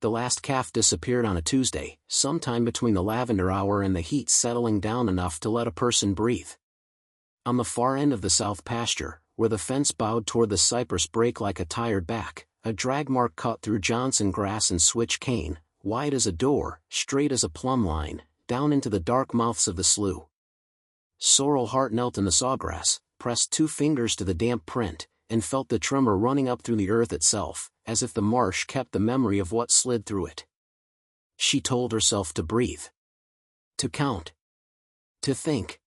The last calf disappeared on a Tuesday, sometime between the lavender hour and the heat settling down enough to let a person breathe. On the far end of the south pasture, where the fence bowed toward the cypress brake like a tired back, a drag mark cut through Johnson grass and switch cane, wide as a door, straight as a plumb line, down into the dark mouths of the slough. Sorrel Hart knelt in the sawgrass, pressed 2 fingers to the damp print, and felt the tremor running up through the earth itself, as if the marsh kept the memory of what slid through it. She told herself to breathe. To count. To think.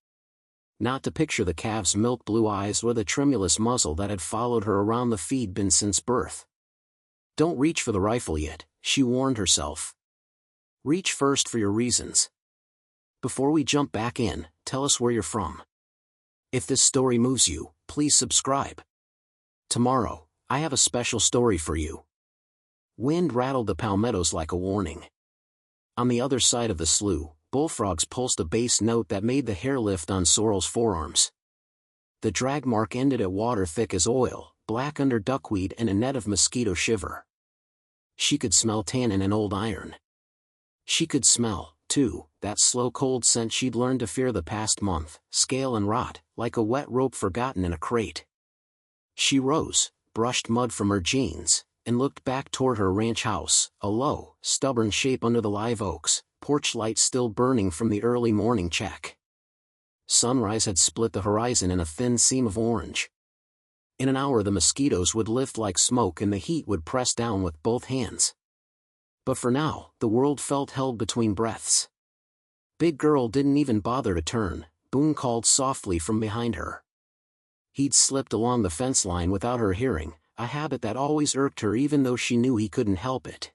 Not to picture the calf's milk-blue eyes or the tremulous muzzle that had followed her around the feed bin since birth. Don't reach for the rifle yet, she warned herself. Reach first for your reasons. Before we jump back in, tell us where you're from. If this story moves you, please subscribe. Tomorrow, I have a special story for you. Wind rattled the palmettos like a warning. On the other side of the slough, bullfrogs pulsed a bass note that made the hair lift on Sorrel's forearms. The drag mark ended at water thick as oil, black under duckweed and a net of mosquito shiver. She could smell tannin and old iron. She could smell, too, that slow cold scent she'd learned to fear the past month, scale and rot, like a wet rope forgotten in a crate. She rose, brushed mud from her jeans, and looked back toward her ranch house, a low, stubborn shape under the live oaks, porch light still burning from the early morning check. Sunrise had split the horizon in a thin seam of orange. In an hour the mosquitoes would lift like smoke and the heat would press down with both hands. But for now, the world felt held between breaths. Big Girl didn't even bother to turn, Boone called softly from behind her. He'd slipped along the fence line without her hearing, a habit that always irked her even though she knew he couldn't help it.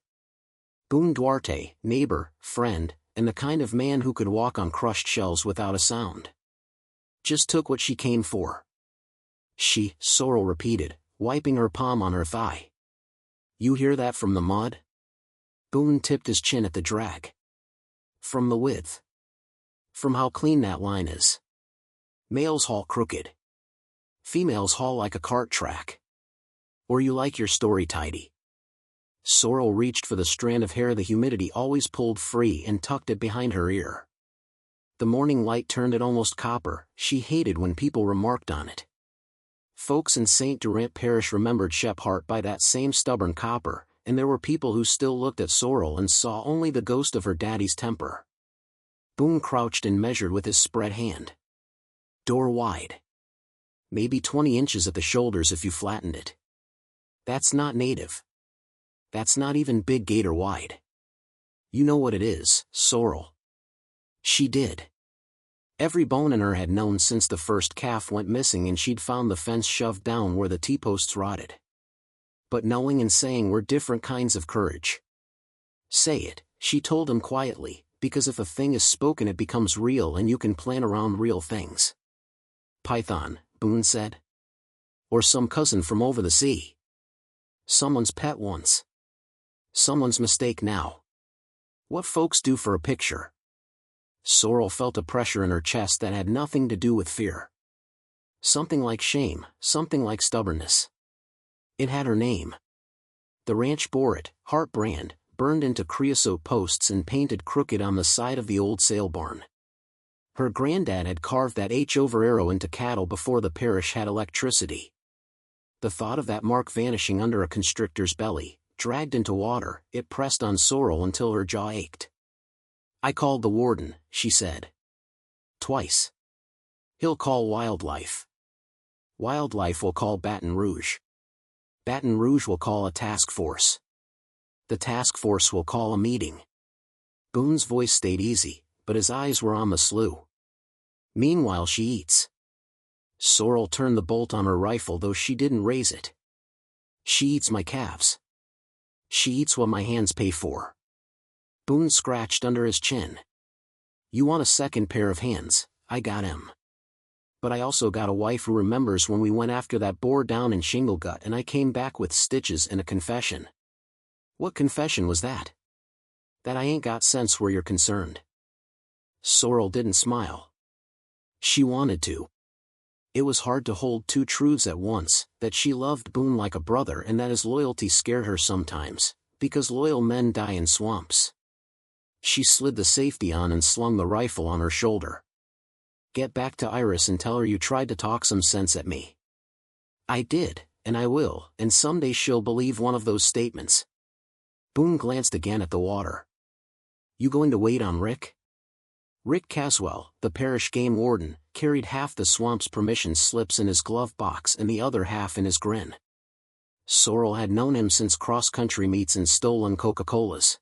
Boone Duarte, neighbor, friend, and the kind of man who could walk on crushed shells without a sound. Just took what she came for. Sorrel repeated, wiping her palm on her thigh. You hear that from the mud? Boone tipped his chin at the drag. From the width. From how clean that line is. Males haul crooked. Females haul like a cart track. Or you like your story tidy. Sorrel reached for the strand of hair the humidity always pulled free and tucked it behind her ear. The morning light turned it almost copper. She hated when people remarked on it. Folks in St. Durant Parish remembered Shep Hart by that same stubborn copper, and there were people who still looked at Sorrel and saw only the ghost of her daddy's temper. Boone crouched and measured with his spread hand. Door wide. Maybe 20 inches at the shoulders if you flattened it. That's not native. That's not even big gator wide. You know what it is, Sorrel. She did. Every bone in her had known since the first calf went missing and she'd found the fence shoved down where the T-posts rotted. But knowing and saying were different kinds of courage. Say it, she told him quietly, because if a thing is spoken it becomes real and you can plan around real things. Python, Boone said. Or some cousin from over the sea. Someone's pet once. Someone's mistake now. What folks do for a picture. Sorrel felt a pressure in her chest that had nothing to do with fear. Something like shame, something like stubbornness. It had her name. The ranch bore it, Hart brand, burned into creosote posts and painted crooked on the side of the old sale barn. Her granddad had carved that H over arrow into cattle before the parish had electricity. The thought of that mark vanishing under a constrictor's belly, dragged into water, it pressed on Sorrel until her jaw ached. I called the warden, she said. Twice. He'll call wildlife. Wildlife will call Baton Rouge. Baton Rouge will call a task force. The task force will call a meeting. Boone's voice stayed easy, but his eyes were on the slough. Meanwhile she eats. Sorrel turned the bolt on her rifle though she didn't raise it. She eats my calves. She eats what my hands pay for. Boone scratched under his chin. You want a second pair of hands, I got him. But I also got a wife who remembers when we went after that boar down in Shingle Gut and I came back with stitches and a confession. What confession was that? That I ain't got sense where you're concerned. Sorrel didn't smile. She wanted to. It was hard to hold two truths at once, that she loved Boone like a brother and that his loyalty scared her sometimes, Because loyal men die in swamps. She slid the safety on and slung the rifle on her shoulder. Get back to Iris and tell her you tried to talk some sense at me. I did, and I will, and someday she'll believe one of those statements. Boone glanced again at the water. You going to wait on Rick? Rick Caswell, the parish game warden, carried half the swamp's permission slips in his glove box and the other half in his grin. Sorrel had known him since cross-country meets and stolen Coca-Colas.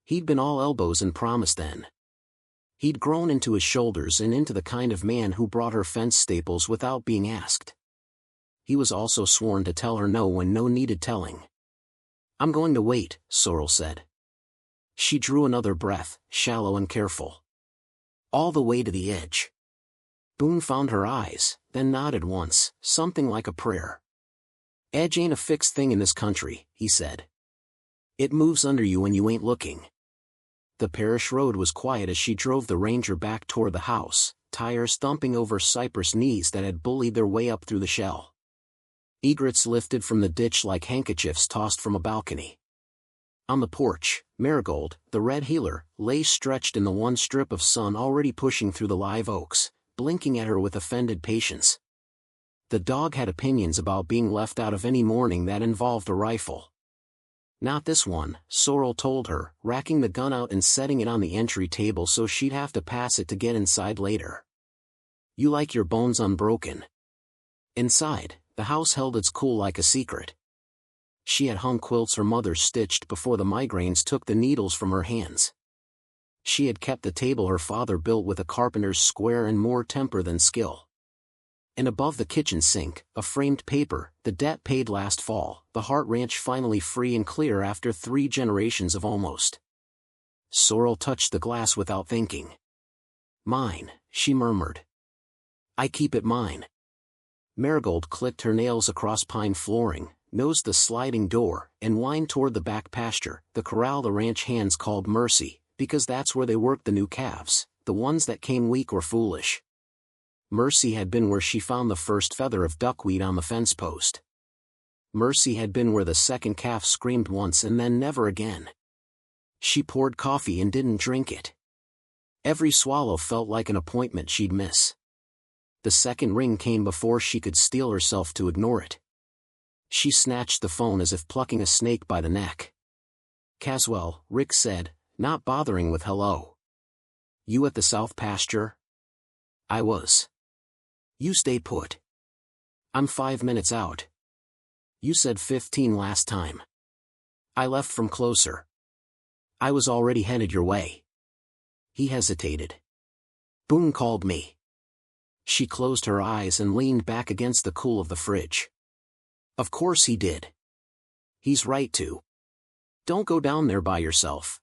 He'd been all elbows and promise then. He'd grown into his shoulders and into the kind of man who brought her fence staples without being asked. He was also sworn to tell her no when no needed telling. I'm going to wait, Sorrel said. She drew another breath, shallow and careful. All the way to the edge. Boone found her eyes, then nodded once, something like a prayer. Edge ain't a fixed thing in this country, he said. It moves under you when you ain't looking. The parish road was quiet as she drove the Ranger back toward the house, tires thumping over cypress knees that had bullied their way up through the shell. Egrets lifted from the ditch like handkerchiefs tossed from a balcony. On the porch, Marigold, the red heeler, lay stretched in the one strip of sun already pushing through the live oaks, blinking at her with offended patience. The dog had opinions about being left out of any morning that involved a rifle. Not this one, Sorrel told her, racking the gun out and setting it on the entry table so she'd have to pass it to get inside later. You like your bones unbroken. Inside, the house held its cool like a secret. She had hung quilts her mother stitched before the migraines took the needles from her hands. She had kept the table her father built with a carpenter's square and more temper than skill. And above the kitchen sink, a framed paper, the debt paid last fall, the Hart Ranch finally free and clear after 3 generations of almost. Sorrel touched the glass without thinking. Mine, she murmured. I keep it mine. Marigold clicked her nails across pine flooring, nosed the sliding door, and whined toward the back pasture, the corral the ranch hands called Mercy, because that's where they worked the new calves, the ones that came weak or foolish. Mercy had been where she found the first feather of duckweed on the fence post. Mercy had been where the second calf screamed once and then never again. She poured coffee and didn't drink it. Every swallow felt like an appointment she'd miss. The second ring came before she could steel herself to ignore it. She snatched the phone as if plucking a snake by the neck. Caswell, Rick said, not bothering with hello. You at the south pasture? I was. You stay put. I'm 5 minutes out. You said 15 last time. I left from closer. I was already headed your way. He hesitated. Boone called me. She closed her eyes and leaned back against the cool of the fridge. Of course he did. He's right to. Don't go down there by yourself.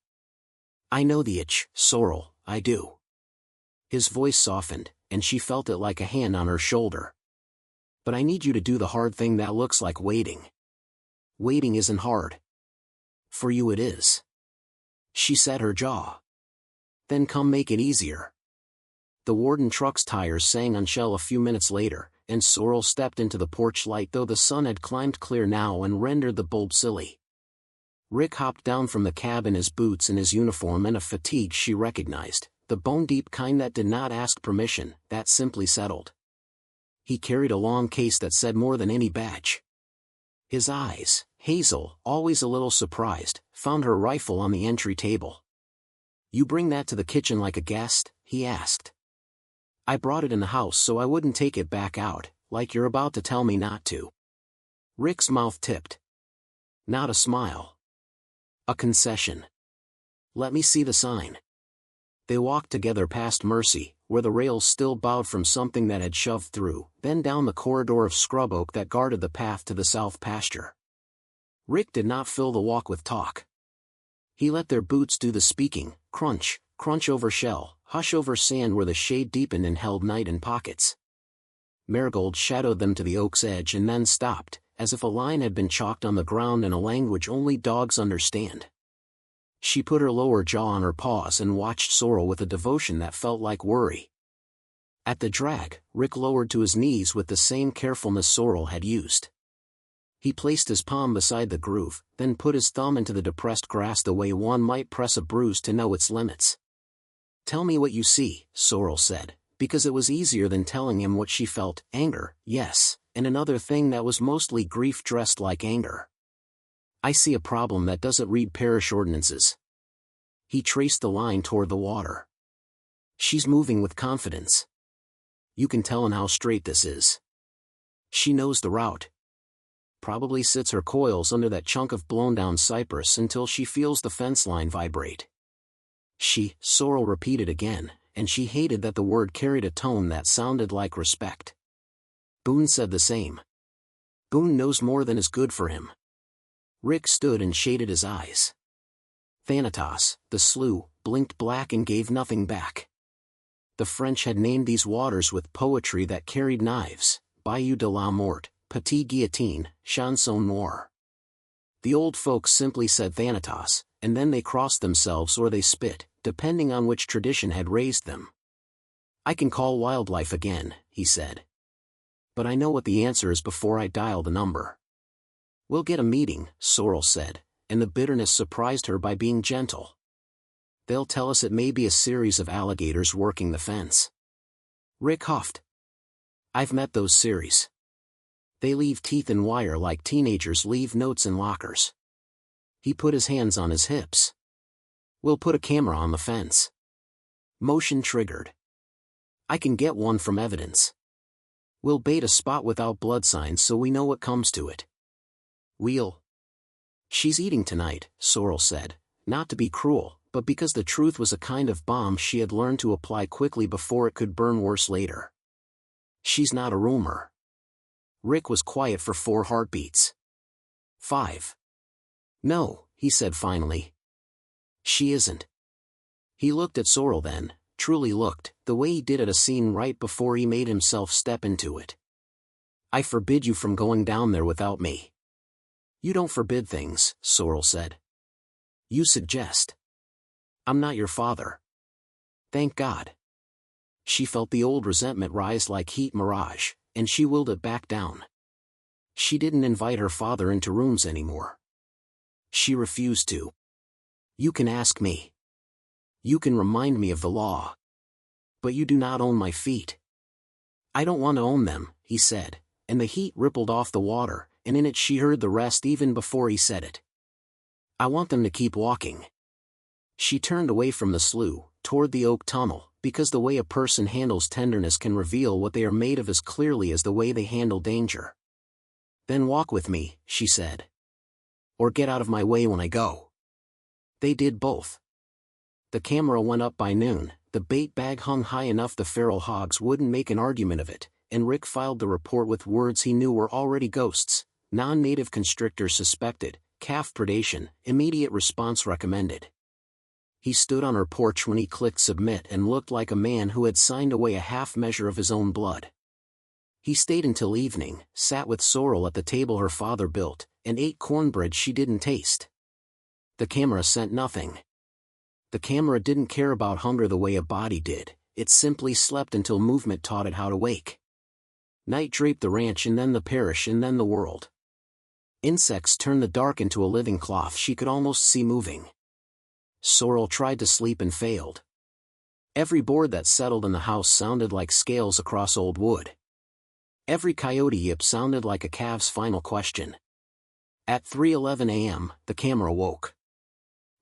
I know the itch, Sorrel, I do. His voice softened, and she felt it like a hand on her shoulder. But I need you to do the hard thing that looks like waiting. Waiting isn't hard. For you it is. She set her jaw. Then come make it easier. The warden truck's tires sang on shell a few minutes later, and Sorrel stepped into the porch light though the sun had climbed clear now and rendered the bulb silly. Rick hopped down from the cab in his boots and his uniform and a fatigue she recognized, the bone-deep kind that did not ask permission, that simply settled. He carried a long case that said more than any badge. His eyes, hazel, always a little surprised, found her rifle on the entry table. You bring that to the kitchen like a guest? He asked. I brought it in the house so I wouldn't take it back out, like you're about to tell me not to. Rick's mouth tipped. Not a smile. A concession. Let me see the sign. They walked together past Mercy, where the rails still bowed from something that had shoved through, then down the corridor of scrub oak that guarded the path to the south pasture. Rick did not fill the walk with talk. He let their boots do the speaking, crunch, crunch over shell, hush over sand where the shade deepened and held night in pockets. Marigold shadowed them to the oak's edge and then stopped, as if a line had been chalked on the ground in a language only dogs understand. She put her lower jaw on her paws and watched Sorrel with a devotion that felt like worry. At the drag, Rick lowered to his knees with the same carefulness Sorrel had used. He placed his palm beside the groove, then put his thumb into the depressed grass the way one might press a bruise to know its limits. "Tell me what you see," Sorrel said, because it was easier than telling him what she felt. Anger, yes, and another thing that was mostly grief dressed like anger. "I see a problem that doesn't read parish ordinances." He traced the line toward the water. "She's moving with confidence. You can tell in how straight this is. She knows the route. Probably sits her coils under that chunk of blown-down cypress until she feels the fence line vibrate." Sorrel repeated again, and she hated that the word carried a tone that sounded like respect. Boone said the same. "Boone knows more than is good for him." Rick stood and shaded his eyes. Thanatos, the slough, blinked black and gave nothing back. The French had named these waters with poetry that carried knives: Bayou de la Mort, Petit Guillotine, Chanson Noire. The old folks simply said Thanatos, and then they crossed themselves or they spit, depending on which tradition had raised them. "I can call wildlife again," he said. "But I know what the answer is before I dial the number." "We'll get a meeting," Sorrel said, and the bitterness surprised her by being gentle. "They'll tell us it may be a series of alligators working the fence." Rick huffed. "I've met those series. They leave teeth in wire like teenagers leave notes in lockers." He put his hands on his hips. "We'll put a camera on the fence." Motion triggered. "I can get one from evidence. We'll bait a spot without blood signs so we know what comes to it." "We'll..." "She's eating tonight," Sorrel said, not to be cruel, but because the truth was a kind of bomb she had learned to apply quickly before it could burn worse later. "She's not a rumor." Rick was quiet for 4 heartbeats. 5. "No," he said finally. "She isn't." He looked at Sorrel then, truly looked, the way he did at a scene right before he made himself step into it. "I forbid you from going down there without me." "You don't forbid things," Sorrel said. "You suggest." "I'm not your father." "Thank God." She felt the old resentment rise like heat mirage, and she willed it back down. She didn't invite her father into rooms anymore. She refused to. "You can ask me. You can remind me of the law. But you do not own my feet." "I don't want to own them," he said, and the heat rippled off the water, and in it she heard the rest even before he said it. "I want them to keep walking." She turned away from the slough, toward the oak tunnel, because the way a person handles tenderness can reveal what they are made of as clearly as the way they handle danger. "Then walk with me," she said. "Or get out of my way when I go." They did both. The camera went up by noon, the bait bag hung high enough the feral hogs wouldn't make an argument of it, and Rick filed the report with words he knew were already ghosts: non-native constrictor suspected, calf predation, immediate response recommended. He stood on her porch when he clicked submit and looked like a man who had signed away a half measure of his own blood. He stayed until evening, sat with Sorrel at the table her father built, and ate cornbread she didn't taste. The camera sent nothing. The camera didn't care about hunger the way a body did, it simply slept until movement taught it how to wake. Night draped the ranch and then the parish and then the world. Insects turned the dark into a living cloth she could almost see moving. Sorrel tried to sleep and failed. Every board that settled in the house sounded like scales across old wood. Every coyote yip sounded like a calf's final question. At 3:11 a.m., the camera woke.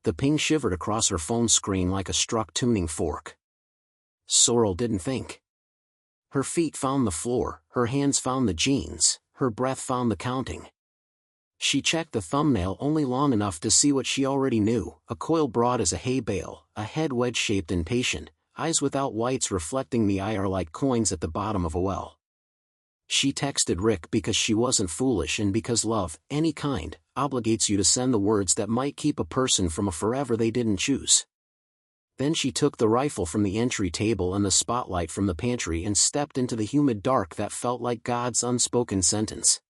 The ping shivered across her phone screen like a struck tuning fork. Sorrel didn't think. Her feet found the floor, her hands found the jeans, her breath found the counting. She checked the thumbnail only long enough to see what she already knew: a coil broad as a hay bale, a head wedge-shaped and patient, eyes without whites reflecting the ire like coins at the bottom of a well. She texted Rick because she wasn't foolish and because love, any kind, obligates you to send the words that might keep a person from a forever they didn't choose. Then she took the rifle from the entry table and the spotlight from the pantry and stepped into the humid dark that felt like God's unspoken sentence.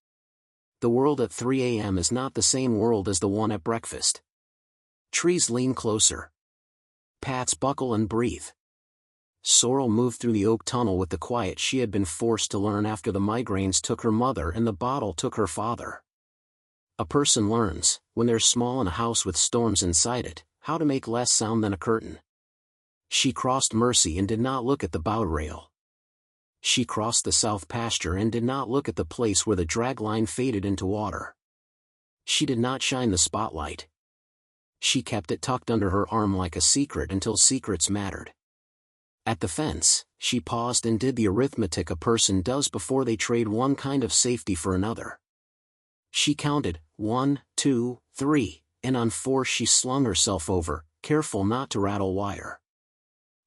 The world at 3 a.m. is not the same world as the one at breakfast. Trees lean closer. Paths buckle and breathe. Sorrel moved through the oak tunnel with the quiet she had been forced to learn after the migraines took her mother and the bottle took her father. A person learns, when they're small in a house with storms inside it, how to make less sound than a curtain. She crossed Mercy and did not look at the bow rail. She crossed the south pasture and did not look at the place where the drag line faded into water. She did not shine the spotlight. She kept it tucked under her arm like a secret until secrets mattered. At the fence, she paused and did the arithmetic a person does before they trade one kind of safety for another. She counted, 1, 2, 3, and on 4 she slung herself over, careful not to rattle wire.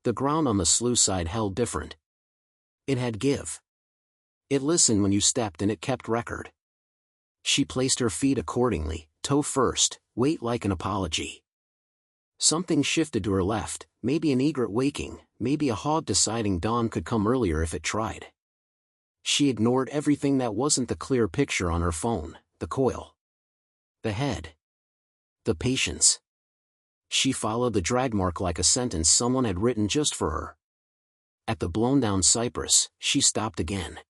The ground on the sluice side held different. It had give. It listened when you stepped and it kept record. She placed her feet accordingly, toe first, weight like an apology. Something shifted to her left, maybe an egret waking, maybe a hog deciding dawn could come earlier if it tried. She ignored everything that wasn't the clear picture on her phone, the coil, the head, the patience. She followed the drag mark like a sentence someone had written just for her. At the blown-down cypress, she stopped again.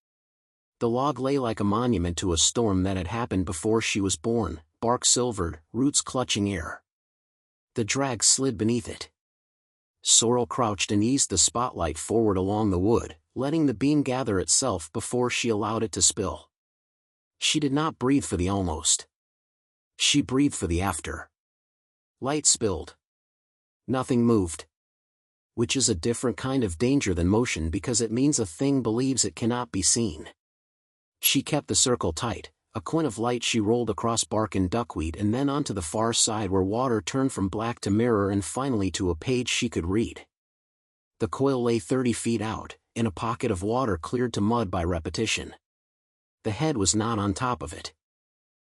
The log lay like a monument to a storm that had happened before she was born, bark silvered, roots clutching air. The drag slid beneath it. Sorrel crouched and eased the spotlight forward along the wood, letting the beam gather itself before she allowed it to spill. She did not breathe for the almost. She breathed for the after. Light spilled. Nothing moved. Which is a different kind of danger than motion because it means a thing believes it cannot be seen. She kept the circle tight, a coin of light she rolled across bark and duckweed and then onto the far side where water turned from black to mirror and finally to a page she could read. The coil lay 30 feet out, in a pocket of water cleared to mud by repetition. The head was not on top of it.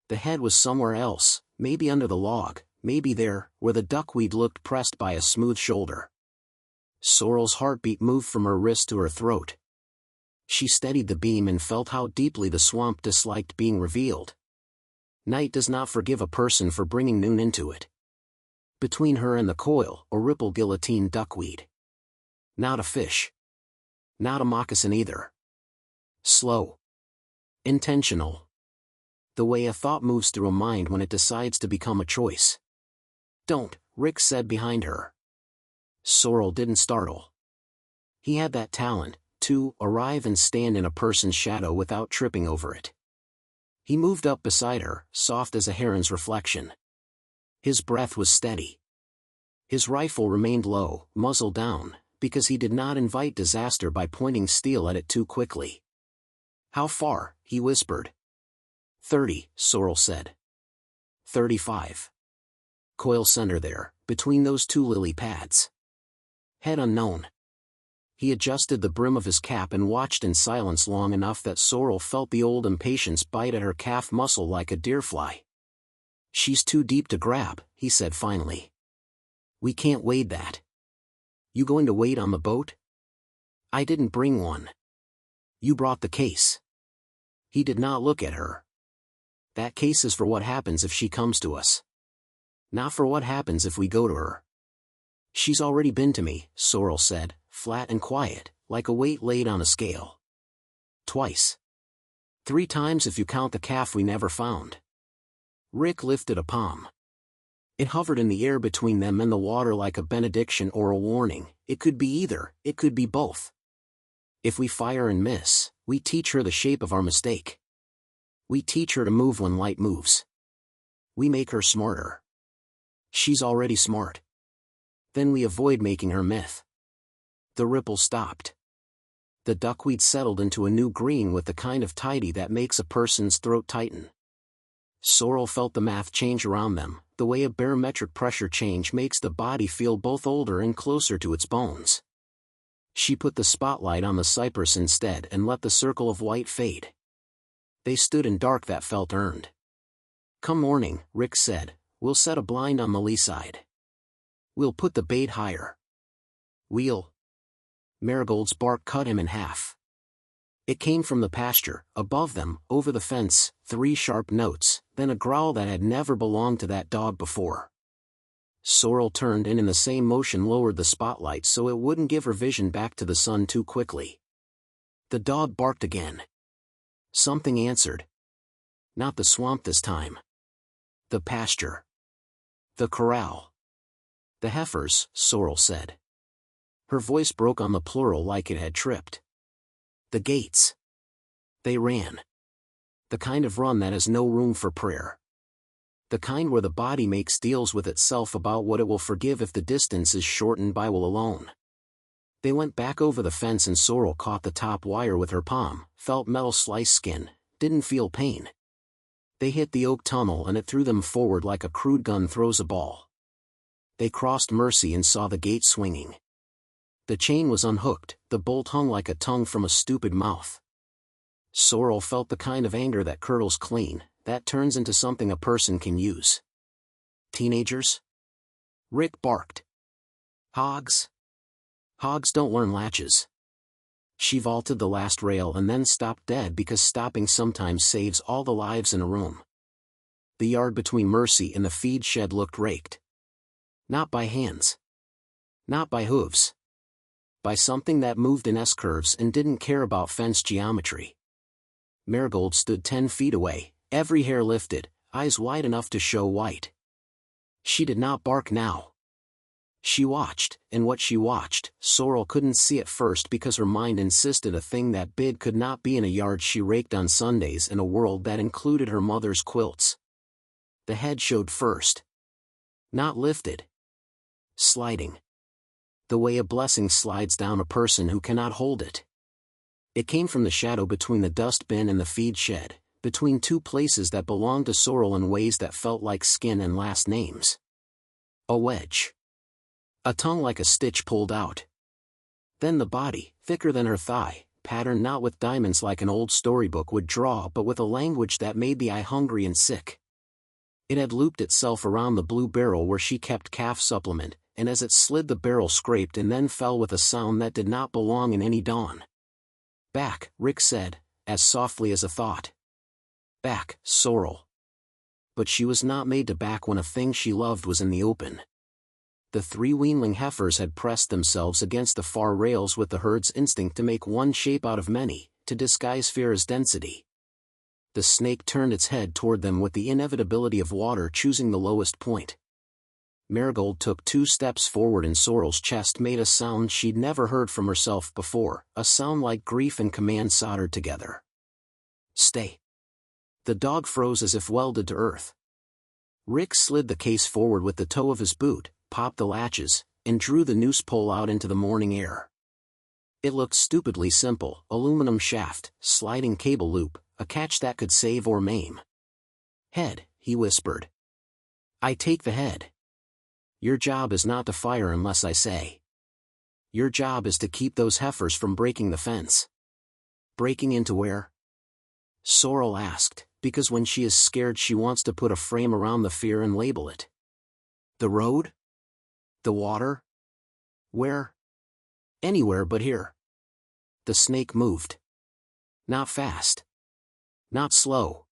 The head was somewhere else, maybe under the log, maybe there, where the duckweed looked pressed by a smooth shoulder. Sorrel's heartbeat moved from her wrist to her throat. She steadied the beam and felt how deeply the swamp disliked being revealed. Night does not forgive a person for bringing noon into it. Between her and the coil, a ripple guillotine duckweed. Not a fish. Not a moccasin either. Slow. Intentional. The way a thought moves through a mind when it decides to become a choice. Don't, Rick said behind her. Sorrel didn't startle. He had that talent, to arrive and stand in a person's shadow without tripping over it. He moved up beside her, soft as a heron's reflection. His breath was steady. His rifle remained low, muzzle down, because he did not invite disaster by pointing steel at it too quickly. How far? He whispered. 30, Sorrel said. 35. Coil center there, between those two lily pads. Head unknown. He adjusted the brim of his cap and watched in silence long enough that Sorrel felt the old impatience bite at her calf muscle like a deerfly. She's too deep to grab, he said finally. We can't wade that. You going to wade on the boat? I didn't bring one. You brought the case. He did not look at her. That case is for what happens if she comes to us. Not for what happens if we go to her. She's already been to me, Sorrel said, flat and quiet, like a weight laid on a scale. Twice. 3 times if you count the calf we never found. Rick lifted a palm. It hovered in the air between them and the water like a benediction or a warning. It could be either, it could be both. If we fire and miss, we teach her the shape of our mistake. We teach her to move when light moves. We make her smarter. She's already smart. Then we avoid making her myth. The ripple stopped. The duckweed settled into a new green with the kind of tidy that makes a person's throat tighten. Sorrel felt the math change around them, the way a barometric pressure change makes the body feel both older and closer to its bones. She put the spotlight on the cypress instead and let the circle of white fade. They stood in dark that felt earned. Come morning, Rick said, we'll set a blind on the lee side. We'll put the bait higher. We'll. Marigold's bark cut him in half. It came from the pasture, above them, over the fence, 3 sharp notes, then a growl that had never belonged to that dog before. Sorrel turned and in the same motion lowered the spotlight so it wouldn't give her vision back to the sun too quickly. The dog barked again. Something answered. Not the swamp this time. The pasture. The corral. The heifers, Sorrel said. Her voice broke on the plural like it had tripped. The gates. They ran. The kind of run that has no room for prayer. The kind where the body makes deals with itself about what it will forgive if the distance is shortened by will alone. They went back over the fence and Sorrel caught the top wire with her palm, felt metal slice skin, didn't feel pain. They hit the oak tunnel and it threw them forward like a crude gun throws a ball. They crossed Mercy and saw the gate swinging. The chain was unhooked, the bolt hung like a tongue from a stupid mouth. Sorrel felt the kind of anger that curdles clean, that turns into something a person can use. Teenagers? Rick barked. Hogs? Hogs don't learn latches. She vaulted the last rail and then stopped dead because stopping sometimes saves all the lives in a room. The yard between Mercy and the feed shed looked raked. Not by hands. Not by hooves. By something that moved in S-curves and didn't care about fence geometry. Marigold stood 10 feet away, every hair lifted, eyes wide enough to show white. She did not bark now. She watched, and what she watched, Sorrel couldn't see at first because her mind insisted a thing that big could not be in a yard she raked on Sundays in a world that included her mother's quilts. The head showed first. Not lifted. Sliding. The way a blessing slides down a person who cannot hold it. It came from the shadow between the dust bin and the feed shed, between two places that belonged to Sorrel in ways that felt like skin and last names. A wedge. A tongue like a stitch pulled out. Then the body, thicker than her thigh, patterned not with diamonds like an old storybook would draw but with a language that made the eye hungry and sick. It had looped itself around the blue barrel where she kept calf supplement, and as it slid the barrel scraped and then fell with a sound that did not belong in any dawn. Back, Rick said, as softly as a thought. Back, Sorrel. But she was not made to back when a thing she loved was in the open. The 3 weanling heifers had pressed themselves against the far rails with the herd's instinct to make one shape out of many, to disguise fear as density. The snake turned its head toward them with the inevitability of water choosing the lowest point. Marigold took 2 steps forward and Sorrel's chest made a sound she'd never heard from herself before, a sound like grief and command soldered together. Stay. The dog froze as if welded to earth. Rick slid the case forward with the toe of his boot, popped the latches, and drew the noose pole out into the morning air. It looked stupidly simple, aluminum shaft, sliding cable loop, a catch that could save or maim. Head, he whispered. I take the head. Your job is not to fire unless I say. Your job is to keep those heifers from breaking the fence. Breaking into where? Sorrel asked, because when she is scared she wants to put a frame around the fear and label it. The road? The water? Where? Anywhere but here. The snake moved. Not fast. Not slow.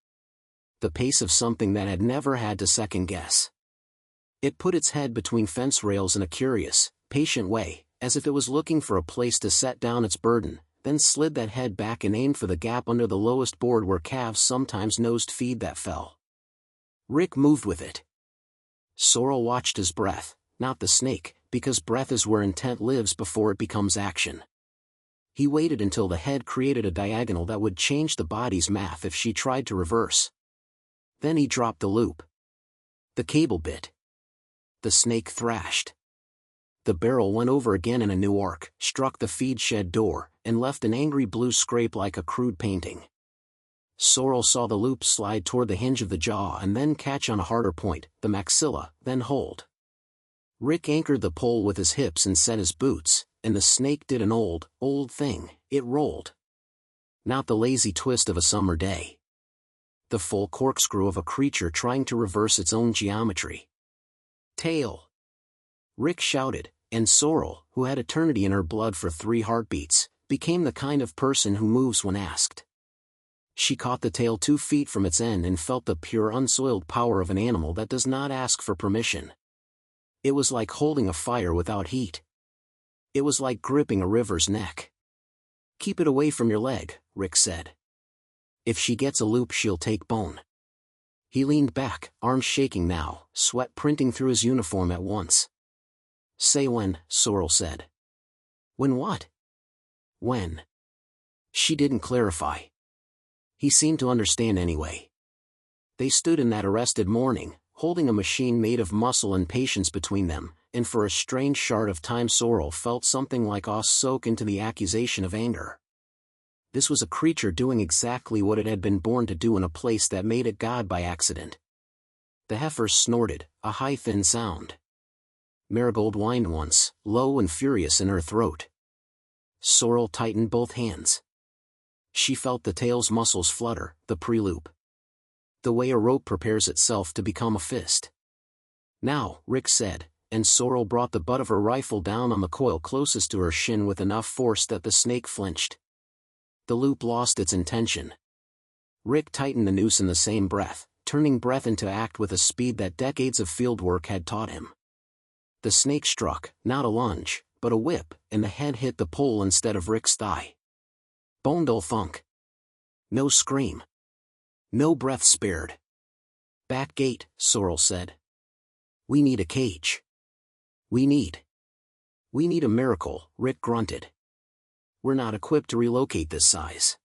The pace of something that had never had to second guess. It put its head between fence rails in a curious, patient way, as if it was looking for a place to set down its burden, then slid that head back and aimed for the gap under the lowest board where calves sometimes nosed feed that fell. Rick moved with it. Sorrel watched his breath, not the snake, because breath is where intent lives before it becomes action. He waited until the head created a diagonal that would change the body's math if she tried to reverse. Then he dropped the loop. The cable bit. The snake thrashed. The barrel went over again in a new arc, struck the feed shed door, and left an angry blue scrape like a crude painting. Sorrel saw the loop slide toward the hinge of the jaw and then catch on a harder point, the maxilla, then hold. Rick anchored the pole with his hips and set his boots, and the snake did an old thing, it rolled. Not the lazy twist of a summer day. The full corkscrew of a creature trying to reverse its own geometry. Tail! Rick shouted, and Sorrel, who had eternity in her blood for 3 heartbeats, became the kind of person who moves when asked. She caught the tail 2 feet from its end and felt the pure unsoiled power of an animal that does not ask for permission. It was like holding a fire without heat. It was like gripping a river's neck. Keep it away from your leg, Rick said. If she gets a loop she'll take bone. He leaned back, arms shaking now, sweat printing through his uniform at once. Say when, Sorrel said. When what? When? She didn't clarify. He seemed to understand anyway. They stood in that arrested morning, holding a machine made of muscle and patience between them, and for a strange shard of time Sorrel felt something like awe soak into the accusation of anger. This was a creature doing exactly what it had been born to do in a place that made it God by accident. The heifer snorted, a high thin sound. Marigold whined once, low and furious in her throat. Sorrel tightened both hands. She felt the tail's muscles flutter, the preloop. The way a rope prepares itself to become a fist. Now, Rick said, and Sorrel brought the butt of her rifle down on the coil closest to her shin with enough force that the snake flinched. The loop lost its intention. Rick tightened the noose in the same breath, turning breath into act with a speed that decades of fieldwork had taught him. The snake struck, not a lunge, but a whip, and the head hit the pole instead of Rick's thigh. Bone-dull thunk. No scream. No breath spared. Back gate, Sorrel said. We need a cage. We need a miracle, Rick grunted. We're not equipped to relocate this size.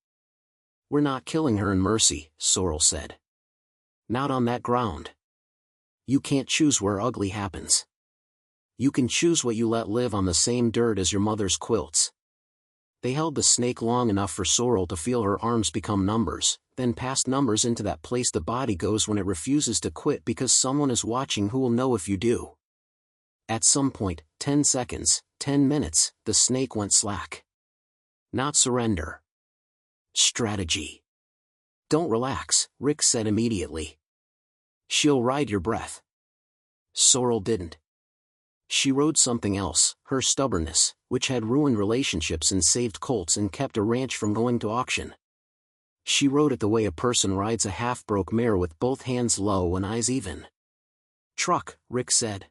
We're not killing her in mercy, Sorrel said. Not on that ground. You can't choose where ugly happens. You can choose what you let live on the same dirt as your mother's quilts. They held the snake long enough for Sorrel to feel her arms become numbers, then past numbers into that place the body goes when it refuses to quit because someone is watching who will know if you do. At some point, 10 seconds, 10 minutes, the snake went slack. Not surrender. Strategy. Don't relax, Rick said immediately. She'll ride your breath. Sorrel didn't. She rode something else, her stubbornness, which had ruined relationships and saved colts and kept a ranch from going to auction. She rode it the way a person rides a half-broke mare with both hands low and eyes even. Truck, Rick said.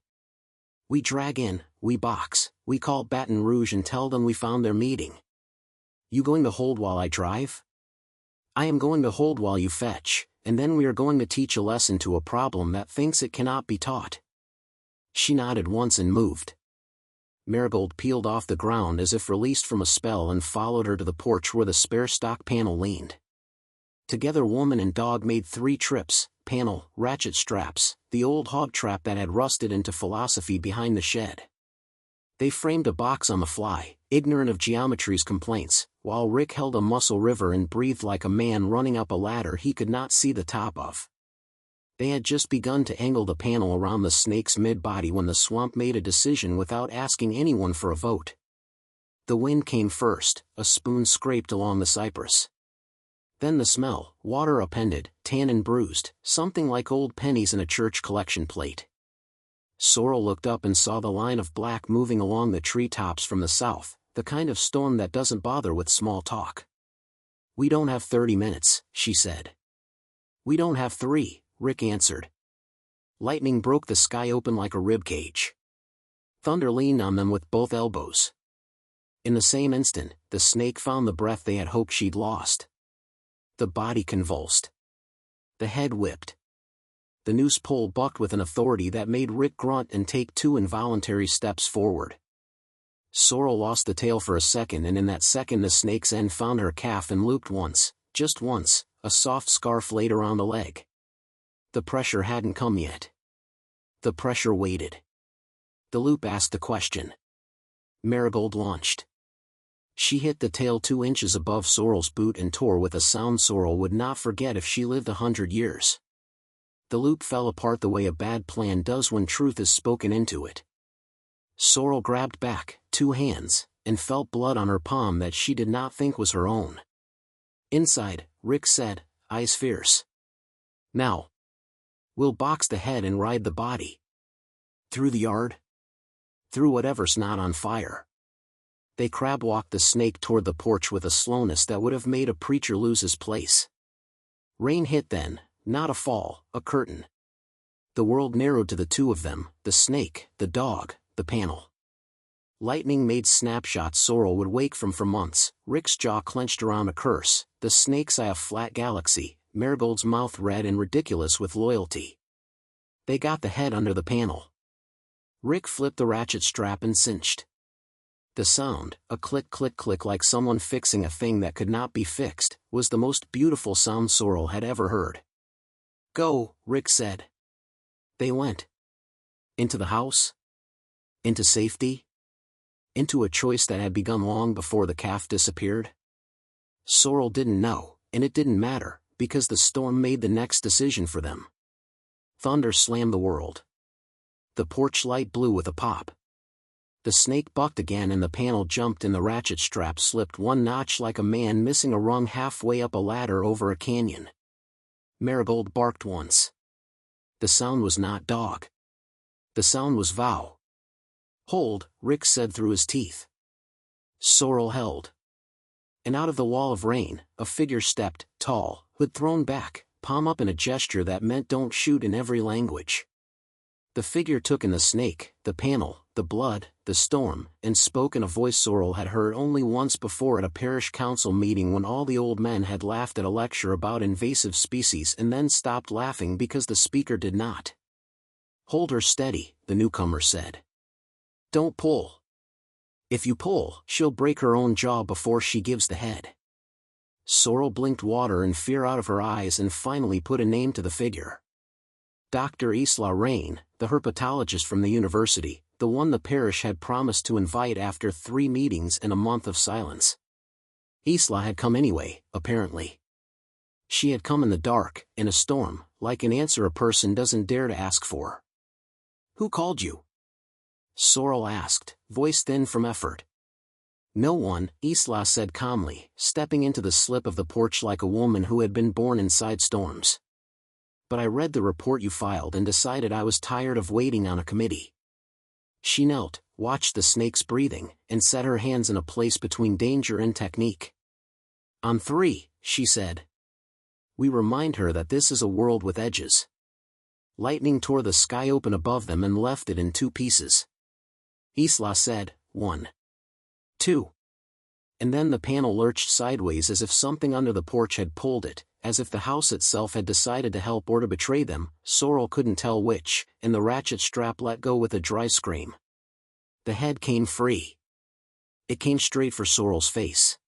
We drag in, we box, we call Baton Rouge and tell them we found their meeting. You going to hold while I drive? I am going to hold while you fetch, and then we are going to teach a lesson to a problem that thinks it cannot be taught. She nodded once and moved. Marigold peeled off the ground as if released from a spell and followed her to the porch where the spare stock panel leaned. Together woman and dog made 3 trips, panel, ratchet straps, the old hog trap that had rusted into philosophy behind the shed. They framed a box on the fly, ignorant of geometry's complaints, while Rick held a muscle river and breathed like a man running up a ladder he could not see the top of. They had just begun to angle the panel around the snake's mid-body when the swamp made a decision without asking anyone for a vote. The wind came first, a spoon scraped along the cypress. Then the smell, water appended, tan and bruised, something like old pennies in a church collection plate. Sorrel looked up and saw the line of black moving along the treetops from the south, the kind of storm that doesn't bother with small talk. We don't have 30 minutes, she said. We don't have 3, Rick answered. Lightning broke the sky open like a ribcage. Thunder leaned on them with both elbows. In the same instant, the snake found the breath they had hoped she'd lost. The body convulsed. The head whipped. The noose pole bucked with an authority that made Rick grunt and take 2 involuntary steps forward. Sorrel lost the tail for a second, and in that second the snake's end found her calf and looped once, just once, a soft scarf laid around the leg. The pressure hadn't come yet. The pressure waited. The loop asked a question. Marigold launched. She hit the tail 2 inches above Sorrel's boot and tore with a sound Sorrel would not forget if she lived 100 years. The loop fell apart the way a bad plan does when truth is spoken into it. Sorrel grabbed back, 2 hands, and felt blood on her palm that she did not think was her own. Inside, Rick said, eyes fierce. Now. We'll box the head and ride the body. Through the yard? Through whatever's not on fire. They crab-walked the snake toward the porch with a slowness that would have made a preacher lose his place. Rain hit then, not a fall, a curtain. The world narrowed to the 2 of them, the snake, the dog, the panel. Lightning made snapshots Sorrel would wake from for months, Rick's jaw clenched around a curse, the snake's eye a flat galaxy, Marigold's mouth red and ridiculous with loyalty. They got the head under the panel. Rick flipped the ratchet strap and cinched. The sound, a click-click-click like someone fixing a thing that could not be fixed, was the most beautiful sound Sorrel had ever heard. "Go," Rick said. They went. Into the house? Into safety? Into a choice that had begun long before the calf disappeared? Sorrel didn't know, and it didn't matter, because the storm made the next decision for them. Thunder slammed the world. The porch light blew with a pop. The snake bucked again and the panel jumped and the ratchet strap slipped one notch like a man missing a rung halfway up a ladder over a canyon. Marigold barked once. The sound was not dog. The sound was vow. "Hold," Rick said through his teeth. Sorrel held. And out of the wall of rain, a figure stepped, tall, hood thrown back, palm up in a gesture that meant don't shoot in every language. The figure took in the snake, the panel, the blood, the storm, and spoke in a voice Sorrel had heard only once before at a parish council meeting when all the old men had laughed at a lecture about invasive species and then stopped laughing because the speaker did not. "Hold her steady," the newcomer said. "Don't pull. If you pull, she'll break her own jaw before she gives the head." Sorrel blinked water and fear out of her eyes and finally put a name to the figure. Dr. Isla Rain, the herpetologist from the university, the one the parish had promised to invite after 3 meetings and a month of silence. Isla had come anyway, apparently. She had come in the dark, in a storm, like an answer a person doesn't dare to ask for. "Who called you?" Sorrel asked, voice thin from effort. "No one," Isla said calmly, stepping into the slip of the porch like a woman who had been born inside storms. "But I read the report you filed and decided I was tired of waiting on a committee." She knelt, watched the snake's breathing, and set her hands in a place between danger and technique. "On 3, she said. We remind her that this is a world with edges. Lightning tore the sky open above them and left it in 2 pieces. Isla said, 1. 2. And then the panel lurched sideways as if something under the porch had pulled it, as if the house itself had decided to help or to betray them. Sorrel couldn't tell which, and the ratchet strap let go with a dry scream. The head came free. It came straight for Sorrel's face.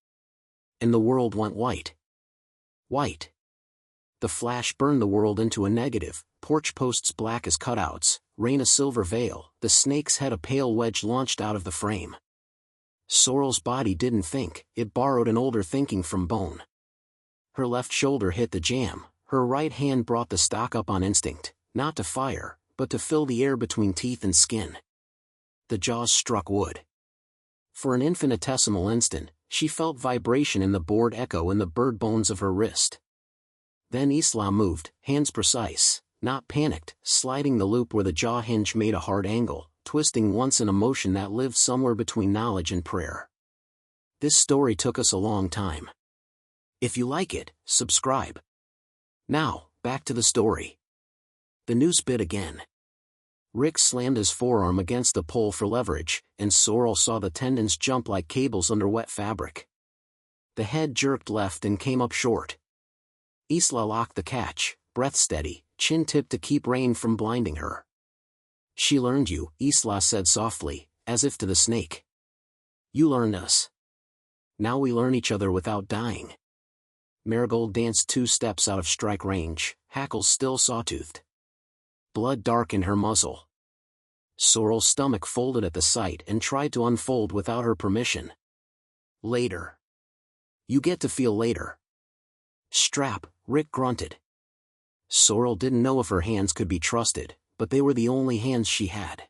And the world went white. White. The flash burned the world into a negative, porch posts black as cutouts, rain a silver veil, the snake's head a pale wedge launched out of the frame. Sorrel's body didn't think, it borrowed an older thinking from bone. Her left shoulder hit the jam, her right hand brought the stock up on instinct, not to fire, but to fill the air between teeth and skin. The jaws struck wood. For an infinitesimal instant, she felt vibration in the board echo in the bird bones of her wrist. Then Isla moved, hands precise, not panicked, sliding the loop where the jaw hinge made a hard angle, twisting once in a motion that lived somewhere between knowledge and prayer. This story took us a long time. If you like it, subscribe. Now, back to the story. The noose bit again. Rick slammed his forearm against the pole for leverage, and Sorrel saw the tendons jump like cables under wet fabric. The head jerked left and came up short. Isla locked the catch, breath steady, chin tipped to keep rain from blinding her. She learned you, Isla said softly, as if to the snake. You learned us. Now we learn each other without dying. Marigold danced 2 steps out of strike range, hackles still sawtoothed. Blood darkened her muzzle. Sorrel's stomach folded at the sight and tried to unfold without her permission. Later. You get to feel later. Strap, Rick grunted. Sorrel didn't know if her hands could be trusted, but they were the only hands she had.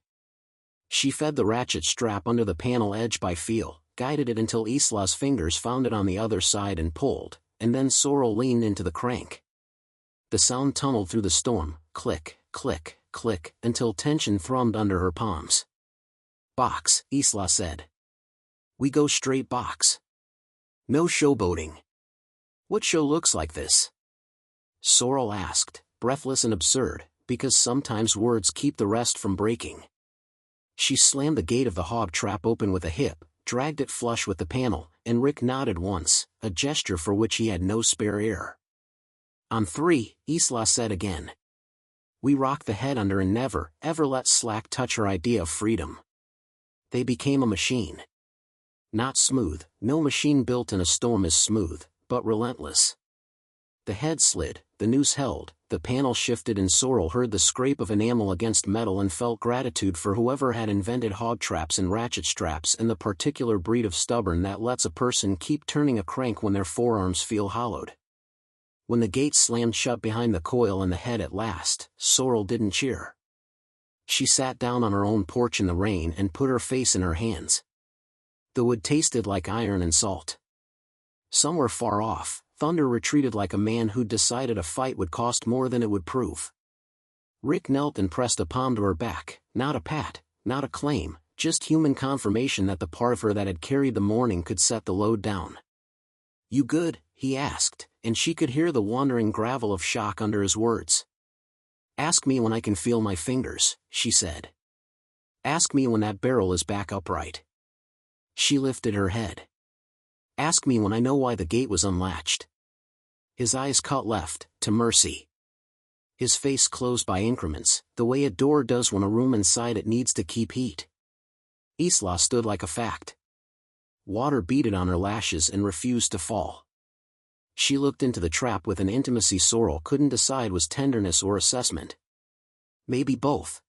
She fed the ratchet strap under the panel edge by feel, guided it until Isla's fingers found it on the other side and pulled, and then Sorrel leaned into the crank. The sound tunneled through the storm, click, click, click, until tension thrummed under her palms. Box, Isla said. We go straight box. No showboating. What show looks like this? Sorrel asked, breathless and absurd, because sometimes words keep the rest from breaking. She slammed the gate of the hog trap open with a hip, dragged it flush with the panel, and Rick nodded once, a gesture for which he had no spare air. On three, Isla said again. We rocked the head under and never, ever let slack touch her idea of freedom. They became a machine. Not smooth, no machine built in a storm is smooth, but relentless. The head slid, the noose held, the panel shifted, and Sorrel heard the scrape of enamel against metal and felt gratitude for whoever had invented hog traps and ratchet straps and the particular breed of stubborn that lets a person keep turning a crank when their forearms feel hollowed. When the gate slammed shut behind the coil and the head at last, Sorrel didn't cheer. She sat down on her own porch in the rain and put her face in her hands. The wood tasted like iron and salt. Somewhere far off, thunder retreated like a man who'd decided a fight would cost more than it would prove. Rick knelt and pressed a palm to her back, not a pat, not a claim, just human confirmation that the part of her that had carried the morning could set the load down. You good? He asked, and she could hear the wandering gravel of shock under his words. Ask me when I can feel my fingers, she said. Ask me when that barrel is back upright. She lifted her head. Ask me when I know why the gate was unlatched. His eyes cut left, to Mercy. His face closed by increments, the way a door does when a room inside it needs to keep heat. Isla stood like a fact. Water beaded on her lashes and refused to fall. She looked into the trap with an intimacy Sorrel couldn't decide was tenderness or assessment. Maybe both.